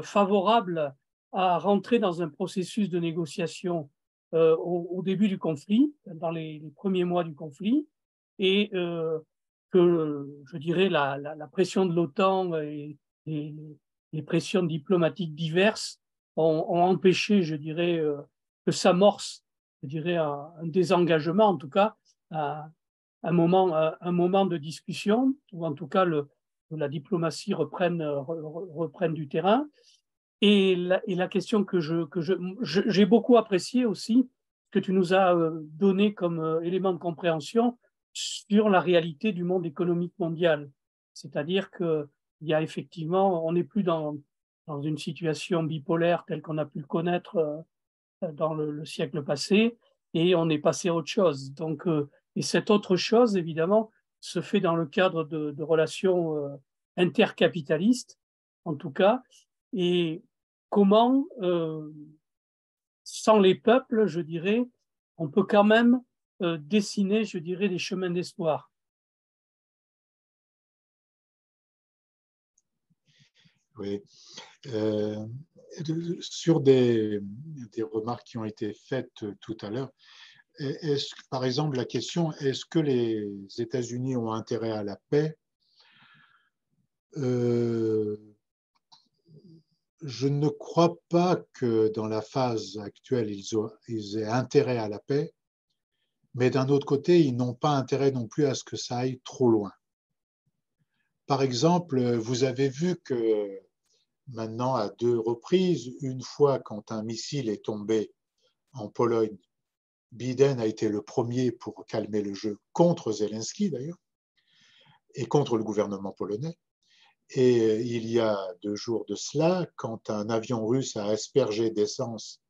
favorable à rentrer dans un processus de négociation au début du conflit, dans les premiers mois du conflit, et que, je dirais, la pression de l'OTAN et les pressions diplomatiques diverses ont empêché, je dirais, que s'amorce, je dirais, un désengagement, en tout cas, un moment de discussion, ou en tout cas la diplomatie reprenne du terrain. Et la question que j'ai beaucoup apprécié aussi, que tu nous as donné comme élément de compréhension sur la réalité du monde économique mondial. C'est-à-dire qu'il y a effectivement, on n'est plus dans une situation bipolaire telle qu'on a pu le connaître dans le siècle passé, et on est passé à autre chose. Donc, et cette autre chose, évidemment, se fait dans le cadre de relations intercapitalistes, en tout cas, et comment, sans les peuples, je dirais, on peut quand même dessiner, je dirais, des chemins d'espoir. Oui. Sur des remarques qui ont été faites tout à l'heure, Par exemple, la question, est-ce que les États-Unis ont intérêt à la paix? Je ne crois pas que dans la phase actuelle, ils aient intérêt à la paix, mais d'un autre côté, ils n'ont pas intérêt non plus à ce que ça aille trop loin. Par exemple, vous avez vu que maintenant, à 2 reprises, une fois quand un missile est tombé en Pologne, Biden a été le premier pour calmer le jeu contre Zelensky d'ailleurs, et contre le gouvernement polonais. Et il y a 2 jours de cela, quand un avion russe a aspergé d'essence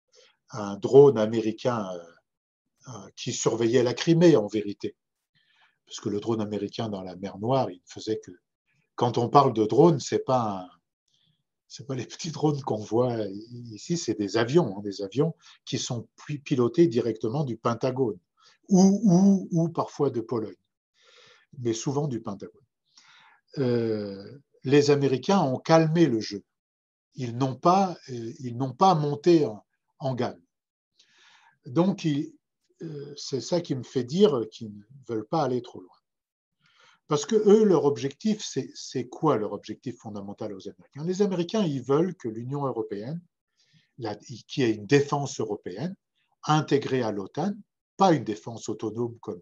un drone américain qui surveillait la Crimée en vérité, parce que le drone américain dans la mer Noire, il faisait que... Quand on parle de drone, c'est pas les petits drones qu'on voit ici, c'est des avions qui sont pilotés directement du Pentagone ou parfois de Pologne, mais souvent du Pentagone. Les Américains ont calmé le jeu. Ils n'ont pas monté en gamme. Donc, c'est ça qui me fait dire qu'ils ne veulent pas aller trop loin. Parce que eux, leur objectif, c'est quoi leur objectif fondamental aux Américains? Les Américains, ils veulent que l'Union européenne, qui ait une défense européenne, intégrée à l'OTAN, pas une défense autonome comme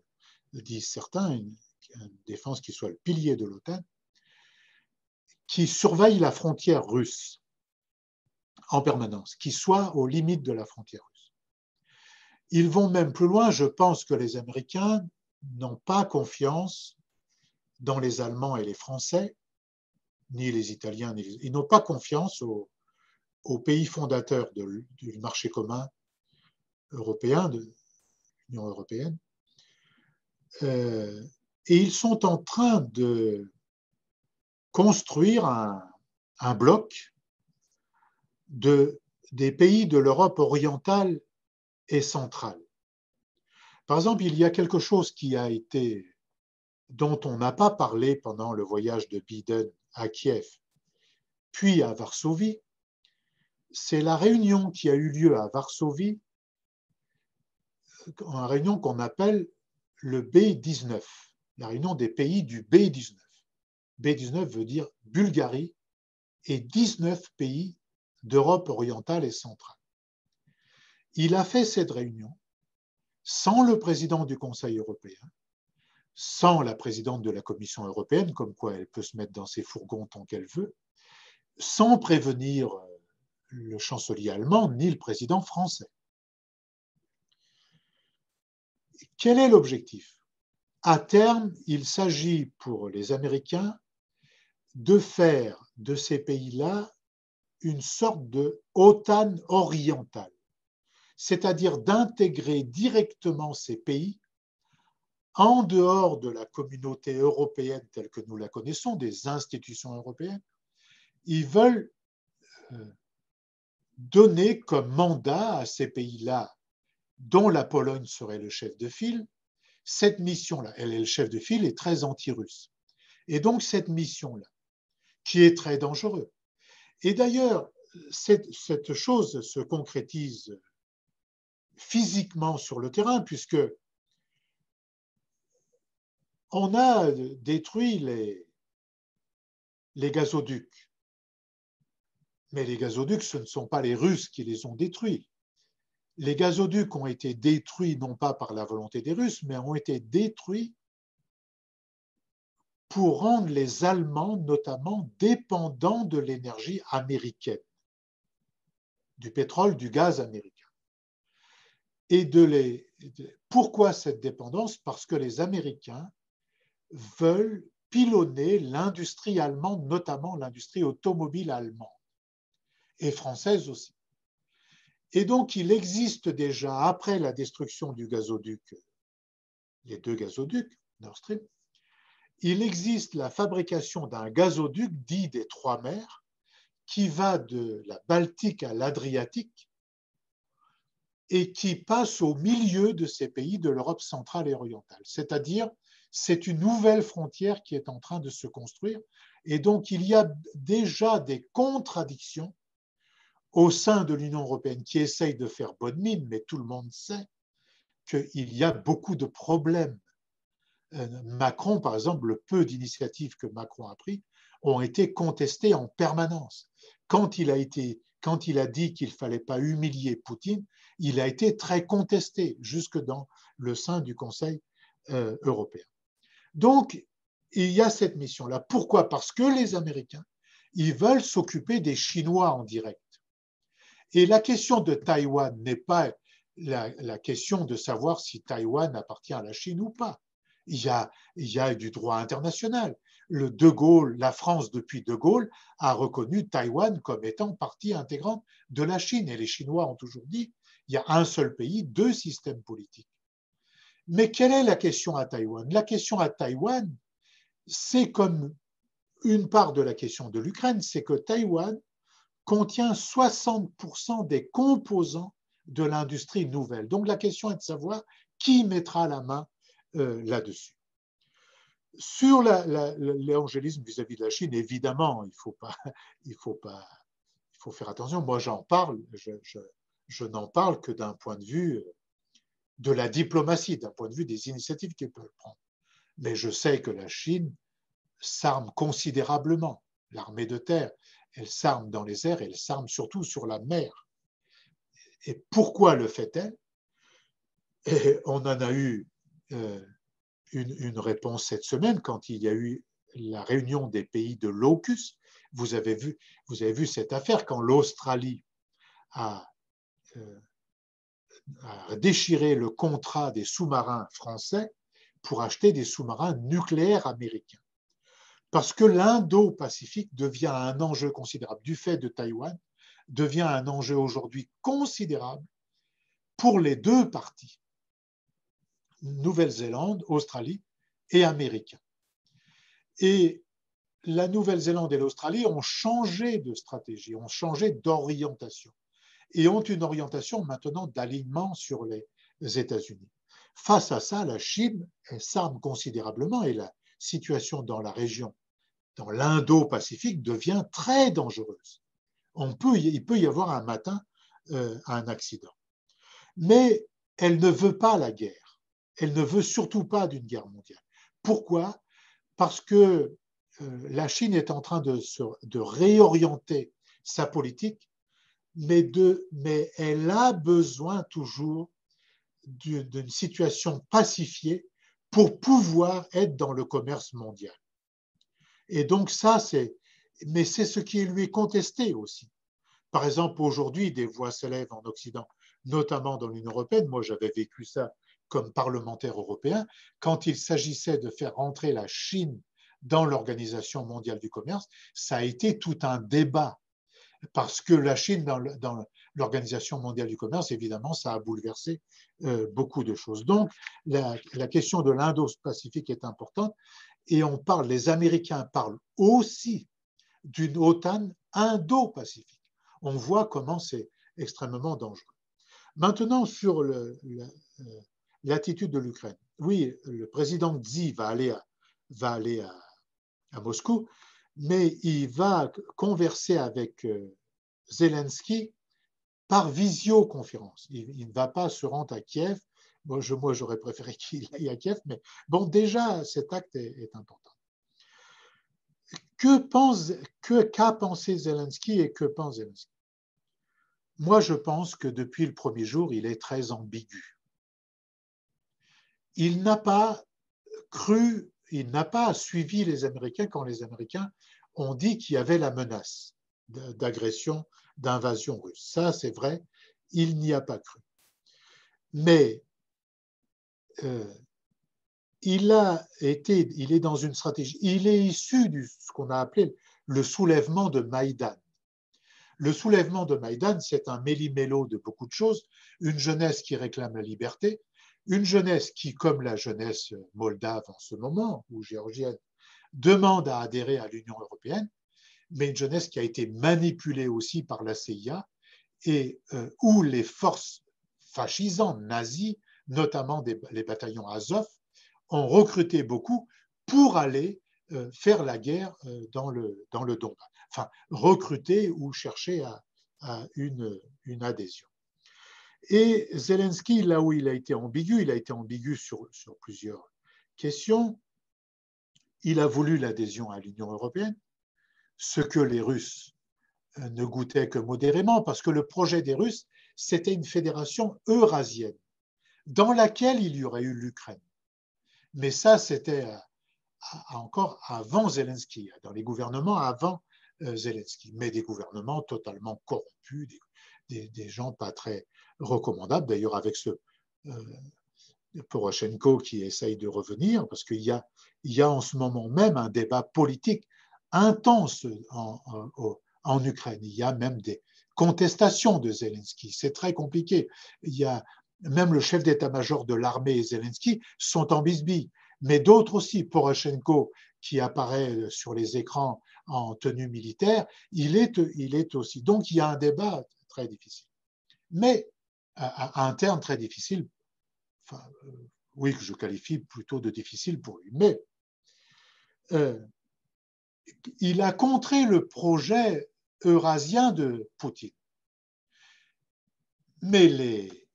disent certains, une défense qui soit le pilier de l'OTAN, qui surveille la frontière russe en permanence, qui soit aux limites de la frontière russe. Ils vont même plus loin, je pense que les Américains n'ont pas confiance dans les Allemands et les Français, ni les Italiens, ils n'ont pas confiance aux pays fondateurs du marché commun européen, de l'Union européenne. Et ils sont en train de construire un bloc des pays de l'Europe orientale et centrale. Par exemple, il y a quelque chose dont on n'a pas parlé pendant le voyage de Biden à Kiev, puis à Varsovie, c'est la réunion qui a eu lieu à Varsovie, une réunion qu'on appelle le B19, la réunion des pays du B19. B19 veut dire Bulgarie et 19 pays d'Europe orientale et centrale. Il a fait cette réunion sans le président du Conseil européen, sans la présidente de la Commission européenne, comme quoi elle peut se mettre dans ses fourgons tant qu'elle veut, sans prévenir le chancelier allemand ni le président français. Quel est l'objectif? À terme, il s'agit pour les Américains de faire de ces pays-là une sorte de OTAN orientale, c'est-à-dire d'intégrer directement ces pays en dehors de la communauté européenne telle que nous la connaissons, des institutions européennes. Ils veulent donner comme mandat à ces pays-là, dont la Pologne serait le chef de file, cette mission-là. Elle est le chef de file et très anti-russe. Et donc cette mission-là, qui est très dangereuse. Et d'ailleurs, cette chose se concrétise physiquement sur le terrain, puisque on a détruit les gazoducs. Mais les gazoducs, ce ne sont pas les Russes qui les ont détruits. Les gazoducs ont été détruits non pas par la volonté des Russes, mais ont été détruits pour rendre les Allemands notamment dépendants de l'énergie américaine, du pétrole, du gaz américain. Et pourquoi cette dépendance? Parce que les Américains veulent pilonner l'industrie allemande, notamment l'industrie automobile allemande et française aussi. Et donc, il existe déjà, après la destruction du gazoduc, les 2 gazoducs, Nord Stream, il existe la fabrication d'un gazoduc dit des 3 mers qui va de la Baltique à l'Adriatique et qui passe au milieu de ces pays de l'Europe centrale et orientale. C'est-à-dire, c'est une nouvelle frontière qui est en train de se construire. Et donc, il y a déjà des contradictions au sein de l'Union européenne qui essayent de faire bonne mine, mais tout le monde sait qu'il y a beaucoup de problèmes. Macron, par exemple, le peu d'initiatives que Macron a prises ont été contestées en permanence. Quand il a dit qu'il ne fallait pas humilier Poutine, il a été très contesté jusque dans le sein du Conseil européen. Donc, il y a cette mission-là. Pourquoi? Parce que les Américains, ils veulent s'occuper des Chinois en direct. Et la question de Taïwan n'est pas la question de savoir si Taïwan appartient à la Chine ou pas. Il y a du droit international. La France, depuis De Gaulle, a reconnu Taïwan comme étant partie intégrante de la Chine. Et les Chinois ont toujours dit il y a un seul pays, deux systèmes politiques. Mais quelle est la question à Taïwan? La question à Taïwan, c'est comme une part de la question de l'Ukraine, c'est que Taïwan contient 60% des composants de l'industrie nouvelle. Donc la question est de savoir qui mettra la main là-dessus. Sur l'évangélisme vis-à-vis de la Chine, évidemment, il faut faire attention. Moi, j'en parle, je n'en parle que d'un point de vue de la diplomatie, d'un point de vue des initiatives qu'elle peut prendre. Mais je sais que la Chine s'arme considérablement. L'armée de terre, elle s'arme dans les airs, elle s'arme surtout sur la mer. Et pourquoi le fait-elle? Et on en a eu une réponse cette semaine quand il y a eu la réunion des pays de l'AUKUS. Vous avez vu cette affaire quand l'Australie a déchiré le contrat des sous-marins français pour acheter des sous-marins nucléaires américains. Parce que l'Indo-Pacifique devient un enjeu considérable du fait de Taïwan, devient un enjeu aujourd'hui considérable pour les deux parties, Nouvelle-Zélande, Australie et Américains. Et la Nouvelle-Zélande et l'Australie ont changé de stratégie, ont changé d'orientation et ont une orientation maintenant d'alignement sur les États-Unis. Face à ça, la Chine s'arme considérablement et la situation dans la région, dans l'Indo-Pacifique, devient très dangereuse. Il peut y avoir un matin un accident. Mais elle ne veut pas la guerre. Elle ne veut surtout pas d'une guerre mondiale. Pourquoi? Parce que la Chine est en train de réorienter sa politique, mais elle a besoin toujours d'une situation pacifiée pour pouvoir être dans le commerce mondial. Et donc mais c'est ce qui lui est contesté aussi. Par exemple, aujourd'hui, des voix s'élèvent en Occident, notamment dans l'Union européenne. Moi, j'avais vécu ça comme parlementaire européen. Quand il s'agissait de faire rentrer la Chine dans l'Organisation mondiale du commerce, ça a été tout un débat. Parce que la Chine, dans l'Organisation mondiale du commerce, évidemment, ça a bouleversé beaucoup de choses. Donc, la question de l'Indo-Pacifique est importante. Et les Américains parlent aussi d'une OTAN Indo-Pacifique. On voit comment c'est extrêmement dangereux. Maintenant, sur l'attitude de l'Ukraine. Oui, le président Xi va aller à Moscou, mais il va converser avec Zelensky par visioconférence. Il ne va pas se rendre à Kiev. Moi, j'aurais préféré qu'il aille à Kiev, mais bon, déjà, cet acte est important. Qu'a pensé Zelensky et que pense Zelensky? Moi, je pense que depuis le premier jour, il est très ambigu. Il n'a pas suivi les Américains quand les Américains ont dit qu'il y avait la menace d'agression, d'invasion russe. Ça, c'est vrai, il n'y a pas cru. Mais il est dans une stratégie. Il est issu de ce qu'on a appelé le soulèvement de Maïdan. Le soulèvement de Maïdan, c'est un méli-mélo de beaucoup de choses. Une jeunesse qui réclame la liberté, une jeunesse qui, comme la jeunesse moldave en ce moment, ou géorgienne, demande à adhérer à l'Union européenne, mais une jeunesse qui a été manipulée aussi par la CIA et où les forces fascisantes nazies, notamment les bataillons Azov, ont recruté beaucoup pour aller faire la guerre dans le Donbass. Enfin, recruter ou chercher à une adhésion. Et Zelensky, là où il a été ambigu sur plusieurs questions. Il a voulu l'adhésion à l'Union européenne, ce que les Russes ne goûtaient que modérément, parce que le projet des Russes, c'était une fédération eurasienne, dans laquelle il y aurait eu l'Ukraine. Mais ça, c'était encore avant Zelensky, dans les gouvernements avant Zelensky, mais des gouvernements totalement corrompus, des gens pas très recommandables, d'ailleurs avec ce Poroshenko qui essaye de revenir, parce qu'il y a en ce moment même un débat politique intense en Ukraine. Il y a même des contestations de Zelensky. C'est très compliqué. Il y a même le chef d'état-major de l'armée et Zelensky sont en bisbille, mais d'autres aussi. Poroshenko, qui apparaît sur les écrans en tenue militaire, il est aussi. Donc il y a un débat très difficile. Mais interne très difficile, enfin, oui, que je qualifie plutôt de difficile pour lui. Mais il a contré le projet eurasien de Poutine. Mais les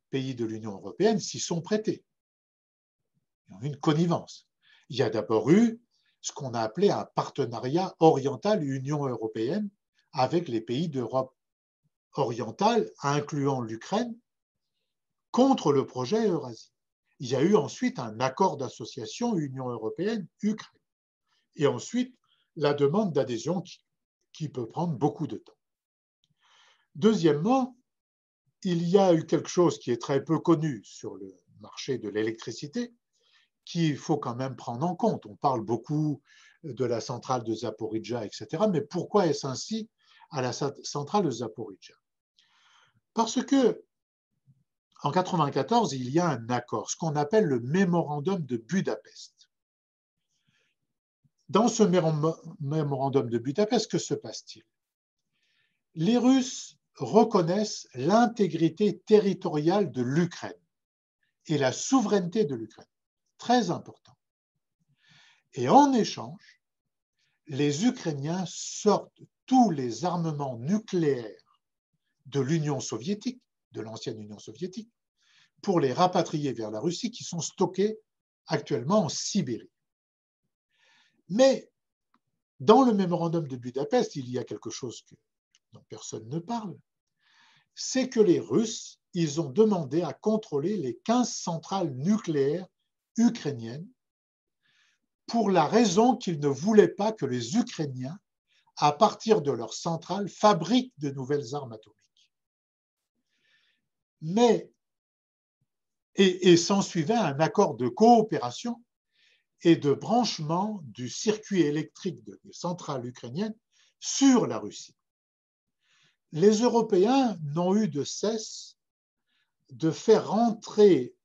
pays de l'Union européenne s'y sont prêtés. Ils ont eu une connivence. Il y a d'abord eu ce qu'on a appelé un partenariat oriental Union européenne avec les pays d'Europe orientale, incluant l'Ukraine, contre le projet eurasien. Il y a eu ensuite un accord d'association Union européenne-Ukraine. Et ensuite, la demande d'adhésion qui peut prendre beaucoup de temps. Deuxièmement, il y a eu quelque chose qui est très peu connu sur le marché de l'électricité, qu'il faut quand même prendre en compte. On parle beaucoup de la centrale de Zaporijjia, etc. Mais pourquoi est-ce ainsi à la centrale de Zaporijjia? Parce que en 1994, il y a un accord, ce qu'on appelle le mémorandum de Budapest. Dans ce mémorandum de Budapest, que se passe-t-il? Les Russes reconnaissent l'intégrité territoriale de l'Ukraine et la souveraineté de l'Ukraine. Très important. Et en échange, les Ukrainiens sortent tous les armements nucléaires de l'Union soviétique, de l'ancienne Union soviétique, pour les rapatrier vers la Russie, qui sont stockés actuellement en Sibérie. Mais dans le mémorandum de Budapest, il y a quelque chose dont personne ne parle, c'est que les Russes, ils ont demandé à contrôler les 15 centrales nucléaires ukrainiennes pour la raison qu'ils ne voulaient pas que les Ukrainiens, à partir de leurs centrales, fabriquent de nouvelles armes atomiques. Mais, et s'ensuivait un accord de coopération et de branchement du circuit électrique des centrales ukrainiennes sur la Russie. Les Européens n'ont eu de cesse de faire rentrer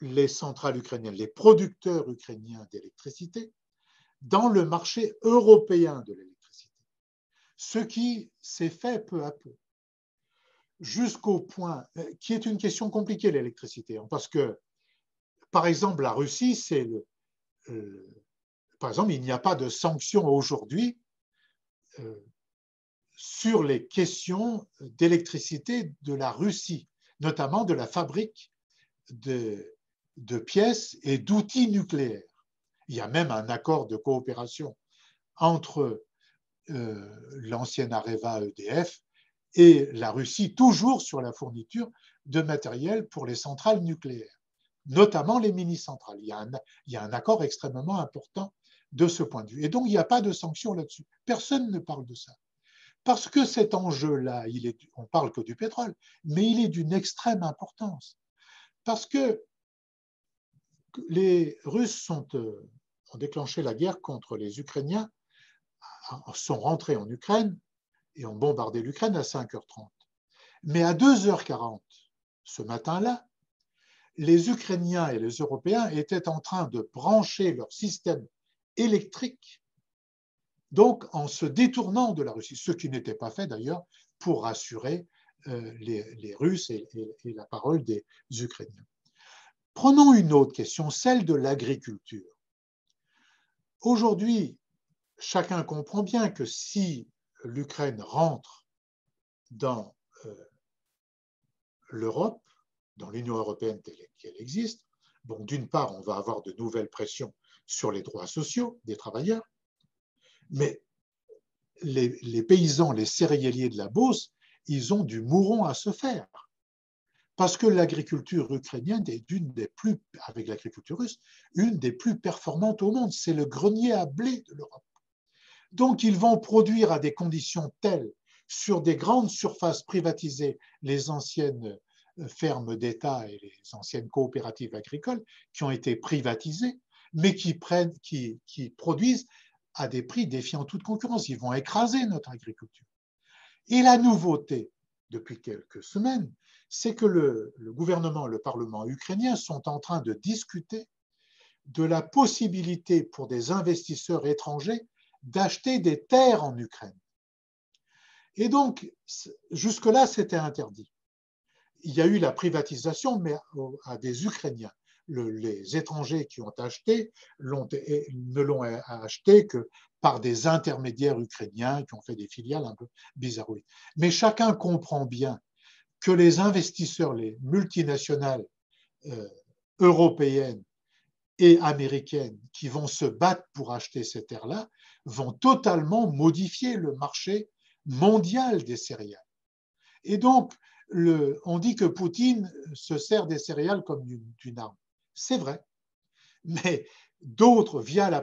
les centrales ukrainiennes, les producteurs ukrainiens d'électricité, dans le marché européen de l'électricité. Ce qui s'est fait peu à peu, jusqu'au point, qui est une question compliquée, l'électricité, parce que, par exemple, la Russie, par exemple, il n'y a pas de sanctions aujourd'hui sur les questions d'électricité de la Russie, notamment de la fabrique de pièces et d'outils nucléaires. Il y a même un accord de coopération entre l'ancienne Areva EDF et la Russie, toujours sur la fourniture de matériel pour les centrales nucléaires, notamment les mini-centrales. Il y a un accord extrêmement important de ce point de vue. Et donc, il n'y a pas de sanctions là-dessus. Personne ne parle de ça. Parce que cet enjeu-là, on ne parle que du pétrole, mais il est d'une extrême importance. Parce que les Russes ont déclenché la guerre contre les Ukrainiens, sont rentrés en Ukraine et ont bombardé l'Ukraine à 5h30. Mais à 2h40, ce matin-là, les Ukrainiens et les Européens étaient en train de brancher leur système électrique, donc en se détournant de la Russie, ce qui n'était pas fait d'ailleurs pour rassurer les Russes et la parole des Ukrainiens. Prenons une autre question, celle de l'agriculture. Aujourd'hui, chacun comprend bien que si l'Ukraine rentre dans l'Europe, dans l'Union européenne telle qu'elle existe, bon, d'une part, on va avoir de nouvelles pressions sur les droits sociaux des travailleurs, mais les paysans, les céréaliers de la Beauce, ils ont du mouron à se faire. Parce que l'agriculture ukrainienne est une des plus, avec l'agriculture russe, une des plus performantes au monde. C'est le grenier à blé de l'Europe. Donc, ils vont produire à des conditions telles, sur des grandes surfaces privatisées, les anciennes fermes d'État et les anciennes coopératives agricoles qui ont été privatisées, mais qui produisent à des prix défiant toute concurrence. Ils vont écraser notre agriculture. Et la nouveauté, depuis quelques semaines, c'est que le gouvernement et le Parlement ukrainien sont en train de discuter de la possibilité pour des investisseurs étrangers d'acheter des terres en Ukraine. Et donc, jusque-là, c'était interdit. Il y a eu la privatisation, mais à des Ukrainiens. Les étrangers qui ont acheté ne l'ont acheté que par des intermédiaires ukrainiens qui ont fait des filiales un peu bizarroïdes. Mais chacun comprend bien que les investisseurs, les multinationales européennes et américaines qui vont se battre pour acheter ces terres-là vont totalement modifier le marché mondial des céréales. Et donc, on dit que Poutine se sert des céréales comme d'une arme. C'est vrai. Mais d'autres, via la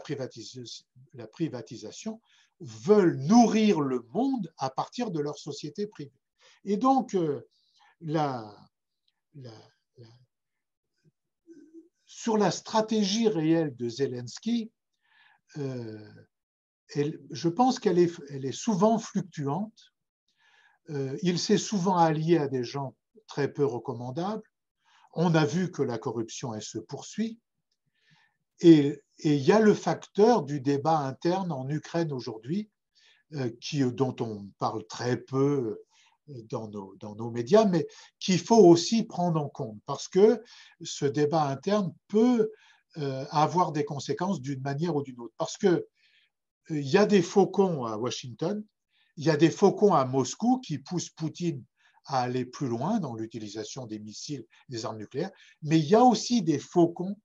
privatisation, veulent nourrir le monde à partir de leur société privée. Et donc, sur la stratégie réelle de Zelensky, je pense qu'elle est souvent fluctuante. Il s'est souvent allié à des gens très peu recommandables. On a vu que la corruption, elle se poursuit. Et il y a le facteur du débat interne en Ukraine aujourd'hui, dont on parle très peu dans nos médias, mais qu'il faut aussi prendre en compte, parce que ce débat interne peut avoir des conséquences d'une manière ou d'une autre. Parce qu'il y a des faucons à Washington, il y a des faucons à Moscou qui poussent Poutine à aller plus loin dans l'utilisation des missiles, des armes nucléaires, mais il y a aussi des faucons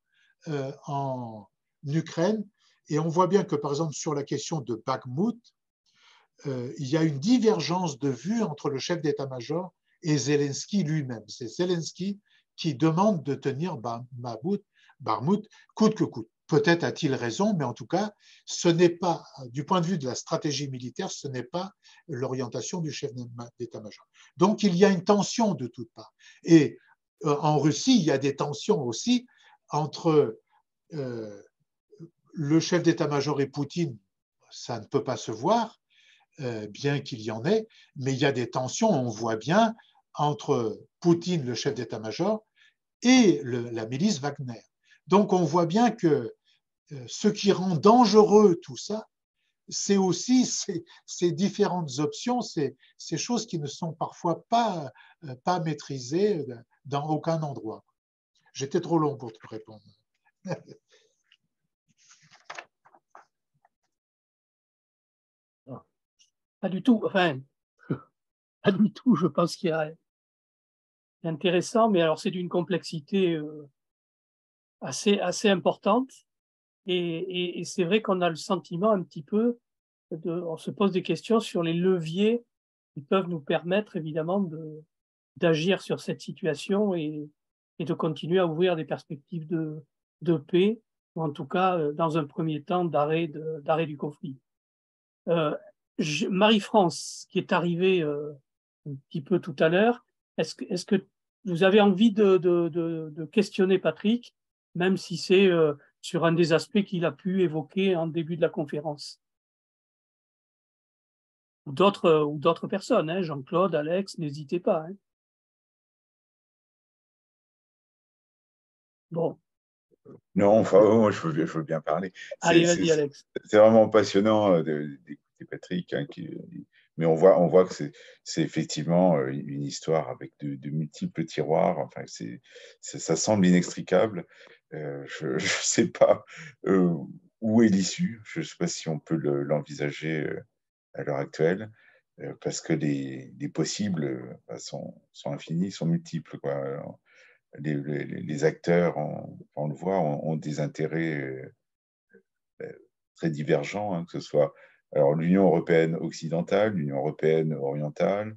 en Ukraine, et on voit bien que, par exemple, sur la question de Bakhmout, il y a une divergence de vue entre le chef d'état-major et Zelensky lui-même. C'est Zelensky qui demande de tenir Bakhmout coûte que coûte. Peut-être a-t-il raison, mais en tout cas, ce n'est pas, du point de vue de la stratégie militaire, ce n'est pas l'orientation du chef d'état-major. Donc, il y a une tension de toutes parts. Et en Russie, il y a des tensions aussi entre le chef d'état-major et Poutine. Ça ne peut pas se voir, bien qu'il y en ait, mais il y a des tensions, on voit bien, entre Poutine, le chef d'état-major, et la milice Wagner. Donc on voit bien que ce qui rend dangereux tout ça, c'est aussi ces différentes options, ces choses qui ne sont parfois pas maîtrisées dans aucun endroit. J'étais trop long pour te répondre. Pas du tout, enfin, pas du tout, je pense qu'il y a intéressant, mais alors c'est d'une complexité assez importante, et c'est vrai qu'on a le sentiment un petit peu, on se pose des questions sur les leviers qui peuvent nous permettre évidemment d'agir sur cette situation et de continuer à ouvrir des perspectives de paix, ou en tout cas, dans un premier temps, d'arrêt du conflit. Marie-France, qui est arrivée un petit peu tout à l'heure, est-ce que vous avez envie de questionner Patrick, même si c'est sur un des aspects qu'il a pu évoquer en début de la conférence? Ou d'autres personnes, hein, Jean-Claude, Alex, n'hésitez pas. Hein. Bon. Non, enfin, moi, je veux bien parler. Allez, vas-y, Alex. C'est vraiment passionnant d'écouter Patrick, hein, mais on voit que c'est effectivement une histoire avec de multiples tiroirs. Enfin, ça semble inextricable. Je ne sais pas où est l'issue. Je ne sais pas si on peut l'envisager à l'heure actuelle. parce que les possibles sont infinis, sont multiples, quoi. Alors, les acteurs, on le voit, ont des intérêts très divergents, hein, que ce soit alors l'Union européenne occidentale, l'Union européenne orientale,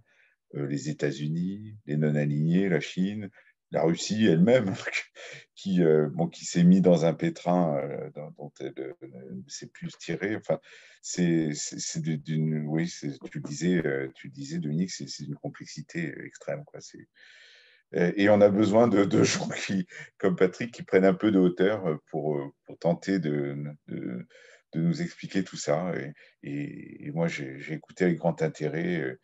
les États-Unis, les non-alignés, la Chine, la Russie elle-même, qui s'est mis dans un pétrin dont elle ne sait plus se tirer. Enfin, oui, tu le disais, Dominique, c'est d'une complexité extrême, quoi. Et on a besoin de gens comme Patrick qui prennent un peu de hauteur pour tenter de nous expliquer tout ça. Et moi, j'ai écouté avec grand intérêt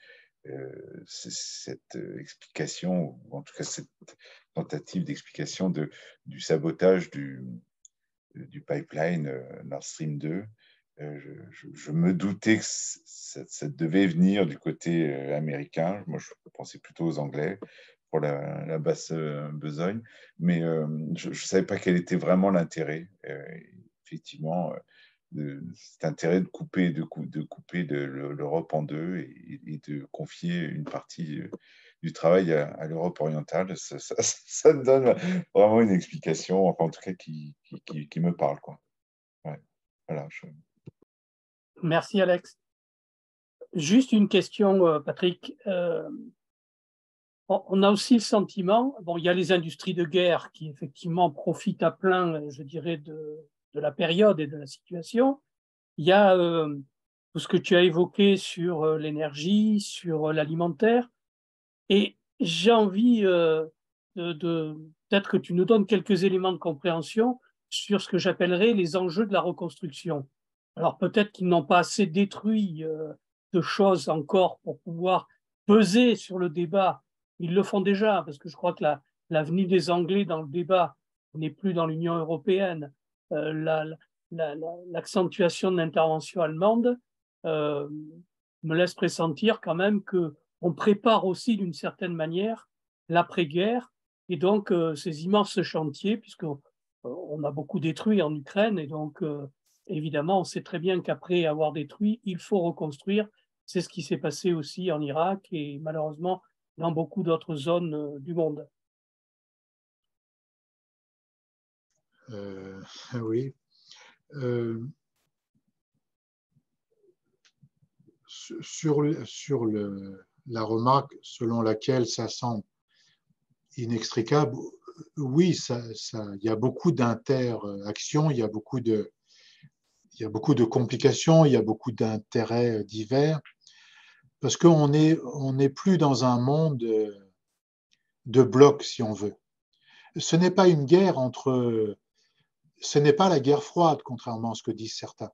cette explication, ou en tout cas cette tentative d'explication du sabotage du pipeline Nord Stream 2. Je me doutais que ça devait venir du côté américain. Moi, je pensais plutôt aux Anglais pour la basse besogne, mais je ne savais pas quel était vraiment l'intérêt. Effectivement, cet intérêt de couper l'Europe en deux et de confier une partie du travail à l'Europe orientale, ça me donne vraiment une explication, enfin en tout cas qui me parle, quoi. Ouais. Voilà, Merci, Alex. Juste une question, Patrick. On a aussi le sentiment, bon, il y a les industries de guerre qui effectivement profitent à plein, je dirais, de la période et de la situation. Il y a tout ce que tu as évoqué sur l'énergie, sur l'alimentaire. Et j'ai envie peut-être que tu nous donnes quelques éléments de compréhension sur ce que j'appellerais les enjeux de la reconstruction. Alors peut-être qu'ils n'ont pas assez détruit de choses encore pour pouvoir peser sur le débat. Ils le font déjà, parce que je crois que l'avenir des Anglais dans le débat n'est plus dans l'Union européenne. L'accentuation de l'intervention allemande me laisse pressentir quand même qu'on prépare aussi d'une certaine manière l'après-guerre et donc ces immenses chantiers, puisqu'on a beaucoup détruit en Ukraine et donc évidemment on sait très bien qu'après avoir détruit, il faut reconstruire. C'est ce qui s'est passé aussi en Irak et malheureusement dans beaucoup d'autres zones du monde. Oui. Sur la remarque selon laquelle ça semble inextricable, oui, il y a beaucoup d'interactions, il y a beaucoup de complications, il y a beaucoup d'intérêts divers, parce qu'on n'est plus dans un monde de blocs, si on veut. Ce n'est pas une guerre ce n'est pas la guerre froide, contrairement à ce que disent certains.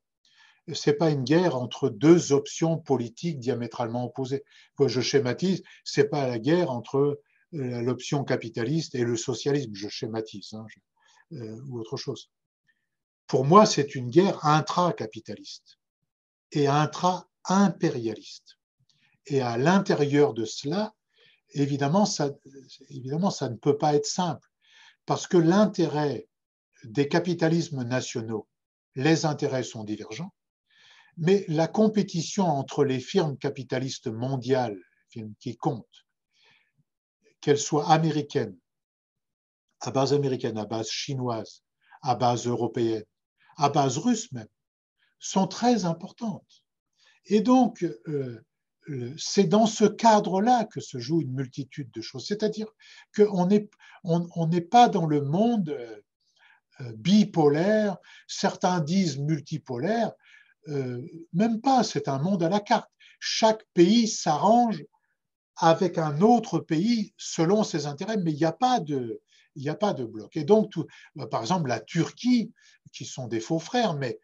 Ce n'est pas une guerre entre deux options politiques diamétralement opposées. Je schématise, ce n'est pas la guerre entre l'option capitaliste et le socialisme, je schématise, ou autre chose. Pour moi, c'est une guerre intra-capitaliste et intra-impérialiste. Et à l'intérieur de cela, évidemment, ça ne peut pas être simple, parce que l'intérêt des capitalismes nationaux, les intérêts sont divergents, mais la compétition entre les firmes capitalistes mondiales, firmes qui comptent, qu'elles soient américaines, à base américaine, à base chinoise, à base européenne, à base russe même, sont très importantes. Et donc, c'est dans ce cadre-là que se joue une multitude de choses. C'est-à-dire qu'on n'est pas dans le monde bipolaire, certains disent multipolaire, même pas, c'est un monde à la carte. Chaque pays s'arrange avec un autre pays selon ses intérêts, mais il n'y a pas de bloc. Et donc, par exemple, la Turquie, qui sont des faux frères, mais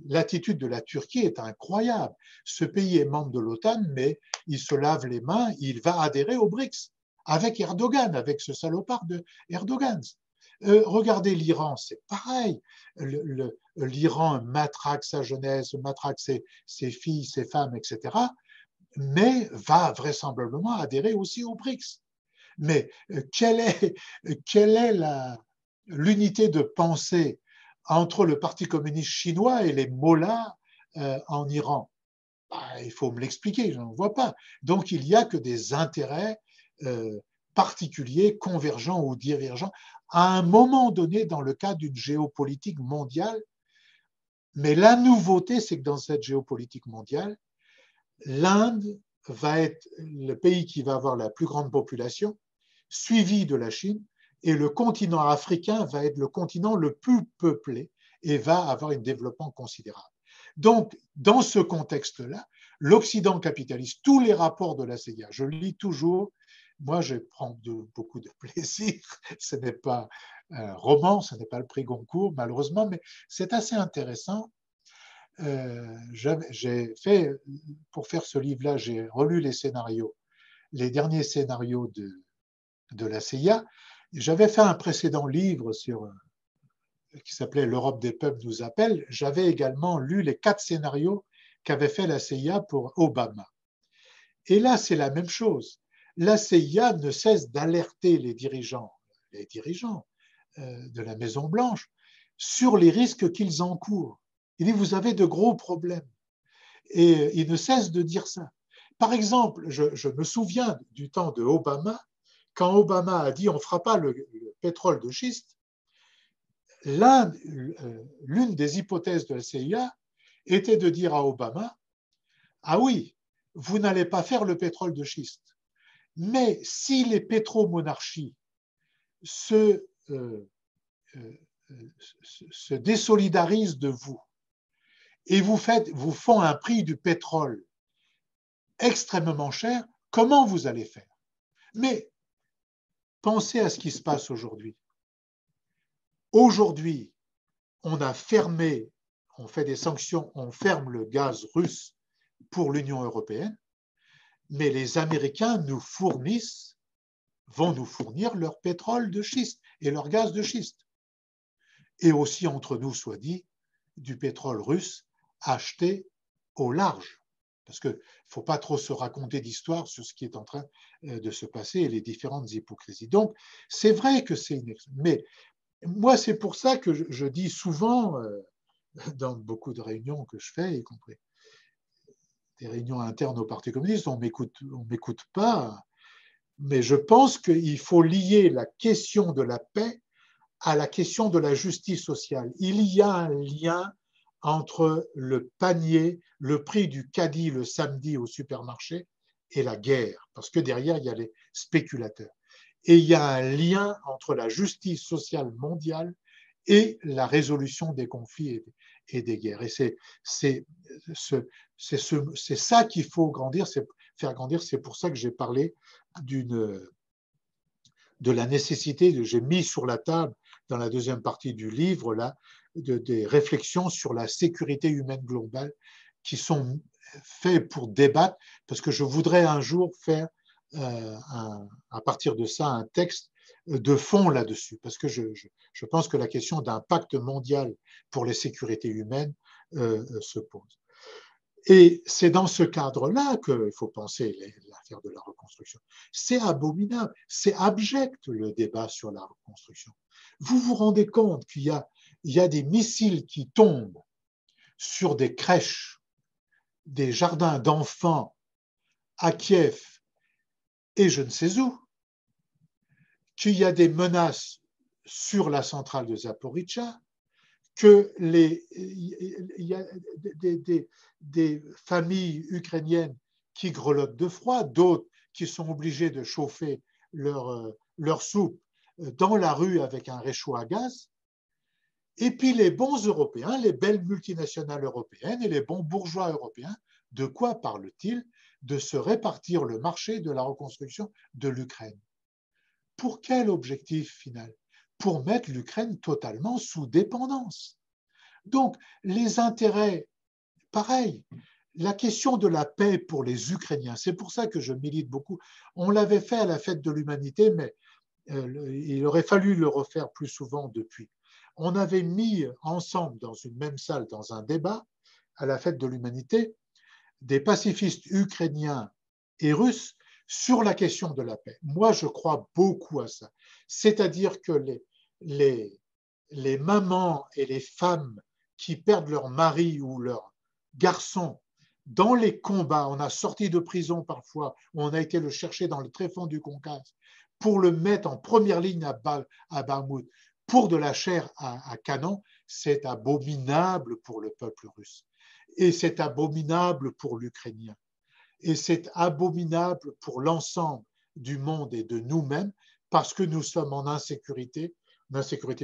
l'attitude de la Turquie est incroyable. Ce pays est membre de l'OTAN, mais il se lave les mains, il va adhérer au BRICS avec Erdogan, avec ce salopard de Erdogan. Regardez l'Iran, c'est pareil. L'Iran matraque sa jeunesse, matraque ses filles, ses femmes, etc., mais va vraisemblablement adhérer aussi au BRICS. Mais quelle est l'unité de pensée entre le Parti communiste chinois et les mollahs en Iran? Il faut me l'expliquer, je n'en vois pas. Donc, il n'y a que des intérêts particuliers, convergents ou divergents, à un moment donné dans le cadre d'une géopolitique mondiale. Mais la nouveauté, c'est que dans cette géopolitique mondiale, l'Inde va être le pays qui va avoir la plus grande population, suivi de la Chine, et le continent africain va être le continent le plus peuplé et va avoir un développement considérable. Donc, dans ce contexte-là, l'Occident capitaliste, tous les rapports de la CIA, je lis toujours, moi je prends beaucoup de plaisir, ce n'est pas un roman, ce n'est pas le prix Goncourt malheureusement, mais c'est assez intéressant. J'ai fait, pour faire ce livre-là, j'ai relu les scénarios, les derniers scénarios de la CIA. J'avais fait un précédent livre qui s'appelait L'Europe des peuples nous appelle. J'avais également lu les 4 scénarios qu'avait fait la CIA pour Obama. Et là, c'est la même chose. La CIA ne cesse d'alerter les dirigeants de la Maison-Blanche sur les risques qu'ils encourent. Il dit, vous avez de gros problèmes. Et il ne cesse de dire ça. Par exemple, je me souviens du temps de Obama, quand Obama a dit on ne fera pas le pétrole de schiste, l'une des hypothèses de la CIA était de dire à Obama, ah oui, vous n'allez pas faire le pétrole de schiste, mais si les pétromonarchies se désolidarisent de vous et vous font un prix du pétrole extrêmement cher, comment vous allez faire? Mais pensez à ce qui se passe aujourd'hui. Aujourd'hui, on a fermé, on fait des sanctions, on ferme le gaz russe pour l'Union européenne, mais les Américains vont nous fournir leur pétrole de schiste et leur gaz de schiste. Et aussi, entre nous soit dit, du pétrole russe acheté au large. Parce qu'il ne faut pas trop se raconter d'histoire sur ce qui est en train de se passer et les différentes hypocrisies. Donc, c'est vrai que c'est une... Mais moi, c'est pour ça que je dis souvent, dans beaucoup de réunions que je fais, y compris des réunions internes au Parti communiste, on ne m'écoute pas, mais je pense qu'il faut lier la question de la paix à la question de la justice sociale. Il y a un lien entre le panier, le prix du caddie le samedi au supermarché et la guerre, parce que derrière, il y a les spéculateurs. Et il y a un lien entre la justice sociale mondiale et la résolution des conflits et des guerres. Et c'est ça qu'il faut faire grandir. C'est pour ça que j'ai parlé de la nécessité, j'ai mis sur la table dans la deuxième partie du livre là, des réflexions sur la sécurité humaine globale qui sont faites pour débattre, parce que je voudrais un jour faire à partir de ça un texte de fond là-dessus, parce que je pense que la question d'un pacte mondial pour les sécurités humaines se pose. Et c'est dans ce cadre-là qu'il faut penser l'affaire de la reconstruction. C'est abominable, c'est abject le débat sur la reconstruction. Vous vous rendez compte qu'il y a des missiles qui tombent sur des crèches, des jardins d'enfants à Kiev et je ne sais où, qu'il y a des menaces sur la centrale de Zaporijjia, qu'il y a des familles ukrainiennes qui grelottent de froid, d'autres qui sont obligées de chauffer leur soupe dans la rue avec un réchaud à gaz. Et puis les bons Européens, les belles multinationales européennes et les bons bourgeois européens, de quoi parlent-ils? De se répartir le marché de la reconstruction de l'Ukraine. Pour quel objectif final? Pour mettre l'Ukraine totalement sous dépendance. Donc, les intérêts, pareil, la question de la paix pour les Ukrainiens, c'est pour ça que je milite beaucoup. On l'avait fait à la Fête de l'Humanité, mais il aurait fallu le refaire plus souvent depuis. On avait mis ensemble dans une même salle, dans un débat, à la Fête de l'Humanité, des pacifistes ukrainiens et russes sur la question de la paix. Moi, je crois beaucoup à ça. C'est-à-dire que les mamans et les femmes qui perdent leur mari ou leur garçon dans les combats, on a sorti de prison parfois, on a été le chercher dans le tréfonds du Caucase pour le mettre en première ligne à Bakhmout pour de la chair à canon, c'est abominable pour le peuple russe. Et c'est abominable pour l'Ukrainien. Et c'est abominable pour l'ensemble du monde et de nous-mêmes parce que nous sommes en insécurité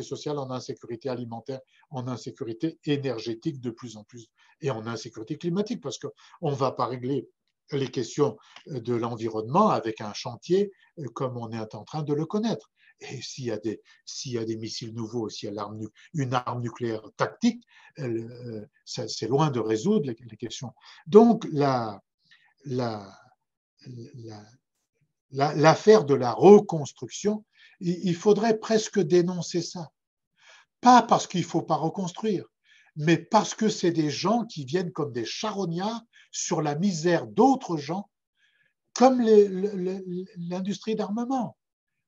sociale, en insécurité alimentaire, en insécurité énergétique de plus en plus et en insécurité climatique parce qu'on ne va pas régler les questions de l'environnement avec un chantier comme on est en train de le connaître. Et s'il y a des missiles nouveaux, s'il y a une arme nucléaire tactique, c'est loin de résoudre les questions. Donc, l'affaire de la reconstruction, il faudrait presque dénoncer ça. Pas parce qu'il ne faut pas reconstruire, mais parce que c'est des gens qui viennent comme des charognards sur la misère d'autres gens, comme l'industrie d'armement.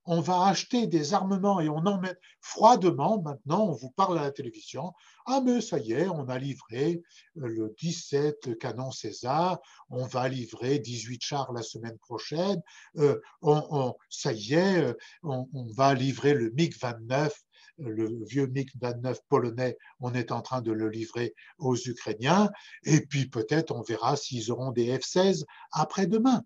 On va acheter des armements et on en met froidement. Maintenant, on vous parle à la télévision. Ah, mais ça y est, on a livré le 17 canons César, on va livrer 18 chars la semaine prochaine. Ça y est, on va livrer le MiG-29, le vieux MiG-29 polonais, on est en train de le livrer aux Ukrainiens. Et puis peut-être on verra s'ils auront des F-16 après-demain.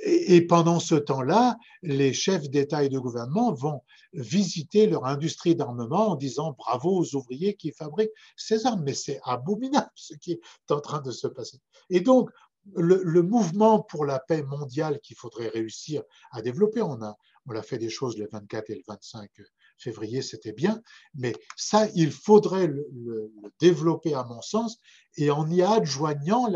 Et pendant ce temps-là, les chefs d'État et de gouvernement vont visiter leur industrie d'armement en disant bravo aux ouvriers qui fabriquent ces armes. Mais c'est abominable ce qui est en train de se passer. Et donc, le mouvement pour la paix mondiale qu'il faudrait réussir à développer, on a fait des choses le 24 et le 25 février, c'était bien, mais ça, il faudrait le développer à mon sens et en y adjoignant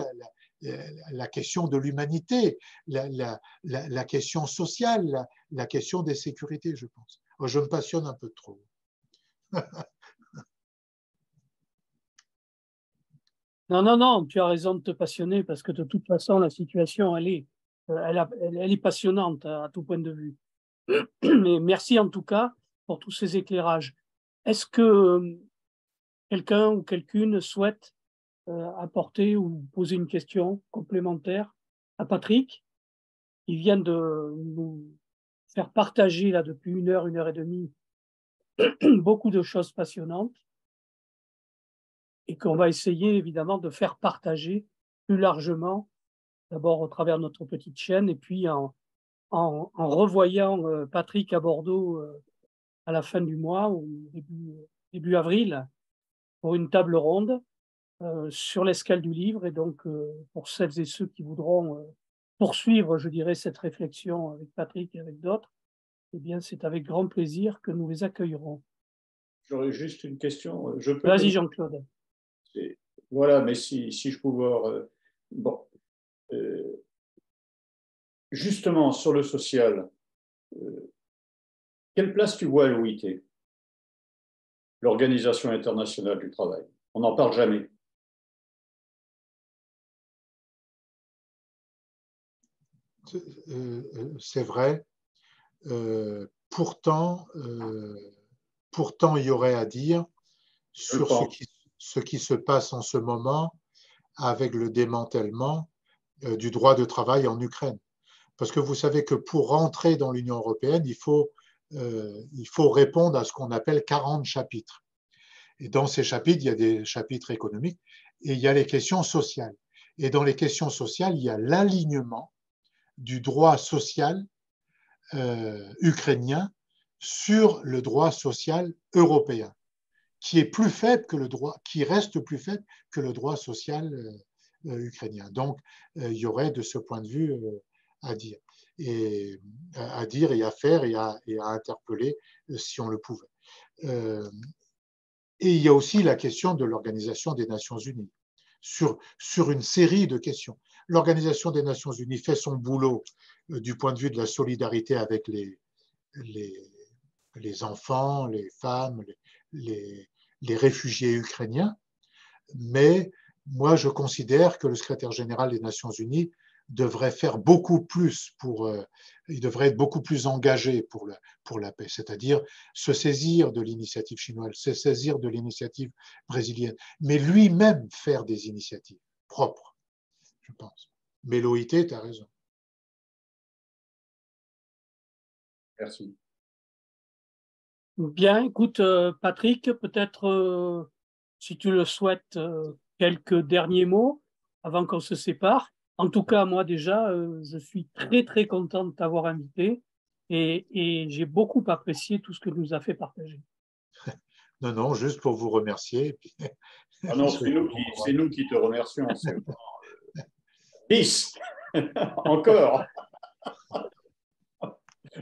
la question de l'humanité, la question sociale, la question des sécurités, je pense. Je me passionne un peu trop. Non, tu as raison de te passionner parce que de toute façon, la situation, elle est passionnante à tout point de vue. Mais merci en tout cas pour tous ces éclairages. Est-ce que quelqu'un ou quelqu'une souhaite apporter ou poser une question complémentaire à Patrick? Il vient de nous faire partager là depuis 1 heure et demie, beaucoup de choses passionnantes et qu'on va essayer évidemment de faire partager plus largement, d'abord au travers de notre petite chaîne et puis en revoyant Patrick à Bordeaux à la fin du mois ou début avril pour une table ronde sur l'escale du livre. Et donc, pour celles et ceux qui voudront poursuivre, je dirais, cette réflexion avec Patrick et avec d'autres, eh bien, c'est avec grand plaisir que nous les accueillerons. J'aurais juste une question. Vas-y, Jean-Claude. Voilà, mais si je pouvais voir... bon. Justement, sur le social, quelle place tu vois à l'OIT, l'Organisation internationale du travail? On n'en parle jamais. C'est vrai. Pourtant, il y aurait à dire sur ce qui se passe en ce moment avec le démantèlement du droit de travail en Ukraine. Parce que vous savez que pour rentrer dans l'Union européenne, il faut répondre à ce qu'on appelle 40 chapitres. Et dans ces chapitres, il y a des chapitres économiques et il y a les questions sociales. Et dans les questions sociales, il y a l'alignement du droit social ukrainien sur le droit social européen, qui est plus faible que le droit, qui reste plus faible que le droit social ukrainien. Donc, il y aurait de ce point de vue à dire et à faire et à interpeller si on le pouvait. Et il y a aussi la question de l'Organisation des Nations Unies sur une série de questions. L'Organisation des Nations Unies fait son boulot du point de vue de la solidarité avec les enfants, les femmes, les réfugiés ukrainiens, mais moi je considère que le secrétaire général des Nations Unies devrait faire beaucoup plus il devrait être beaucoup plus engagé pour la paix, c'est-à-dire se saisir de l'initiative chinoise, se saisir de l'initiative brésilienne, mais lui-même faire des initiatives propres. je pense. Mais l'OIT, tu as raison. Merci. Bien, écoute, Patrick, peut-être, si tu le souhaites, quelques derniers mots avant qu'on se sépare. En tout cas, moi déjà, je suis très, très content de t'avoir invité et j'ai beaucoup apprécié tout ce que nous as fait partager. Non, non, juste pour vous remercier. Ah non, c'est nous qui te remercions. Peace. Encore.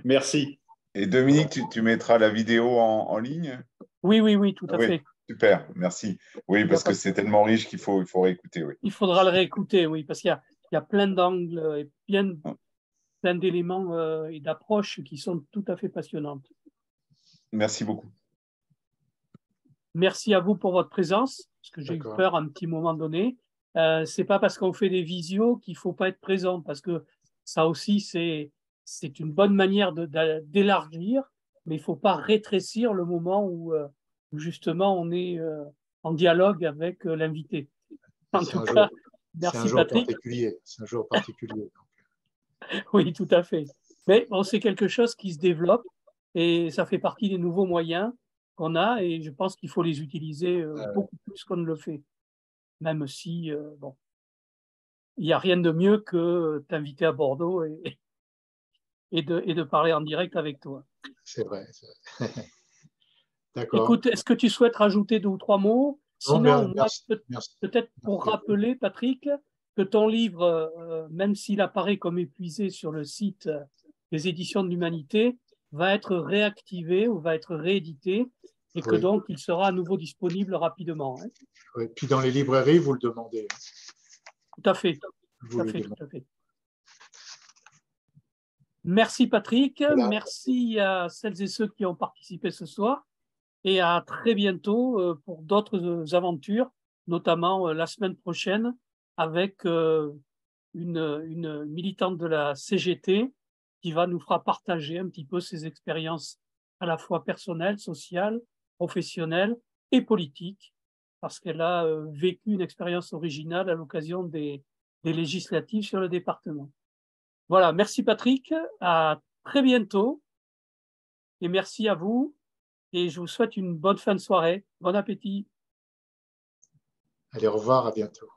Merci. Et Dominique, tu mettras la vidéo en ligne? Oui, tout à fait. Super, merci. Oui, parce que c'est tellement riche qu'il faut réécouter. Oui. Il faudra le réécouter, oui, parce qu'il y a plein d'angles et plein d'éléments et d'approches qui sont tout à fait passionnantes. Merci beaucoup. Merci à vous pour votre présence, parce que j'ai eu peur à un petit moment donné. C'est pas parce qu'on fait des visios qu'il faut pas être présent, parce que ça aussi, c'est une bonne manière d'élargir, mais il faut pas rétrécir le moment où justement on est en dialogue avec l'invité. En tout cas, merci Patrick. C'est un jour particulier. Oui, tout à fait. Mais bon, c'est quelque chose qui se développe et ça fait partie des nouveaux moyens qu'on a et je pense qu'il faut les utiliser beaucoup plus qu'on ne le fait. Même si, bon, il n'y a rien de mieux que t'inviter à Bordeaux et de parler en direct avec toi. C'est vrai. D'accord. Écoute, est-ce que tu souhaites rajouter 2 ou 3 mots? Sinon, peut-être pour rappeler, Patrick, que ton livre, même s'il apparaît comme épuisé sur le site des éditions de l'Humanité, va être réactivé ou va être réédité et que donc il sera à nouveau disponible rapidement. Hein. Oui. Puis dans les librairies, vous le demandez. Tout à fait. Tout à fait. Merci Patrick, merci à celles et ceux qui ont participé ce soir et à très bientôt pour d'autres aventures, notamment la semaine prochaine avec une militante de la CGT qui nous fera partager un petit peu ses expériences à la fois personnelles, sociales, professionnelles et politiques, parce qu'elle a vécu une expérience originale à l'occasion des législatives sur le département. Voilà, merci Patrick, à très bientôt et merci à vous et je vous souhaite une bonne fin de soirée. Bon appétit. Allez, au revoir, à bientôt.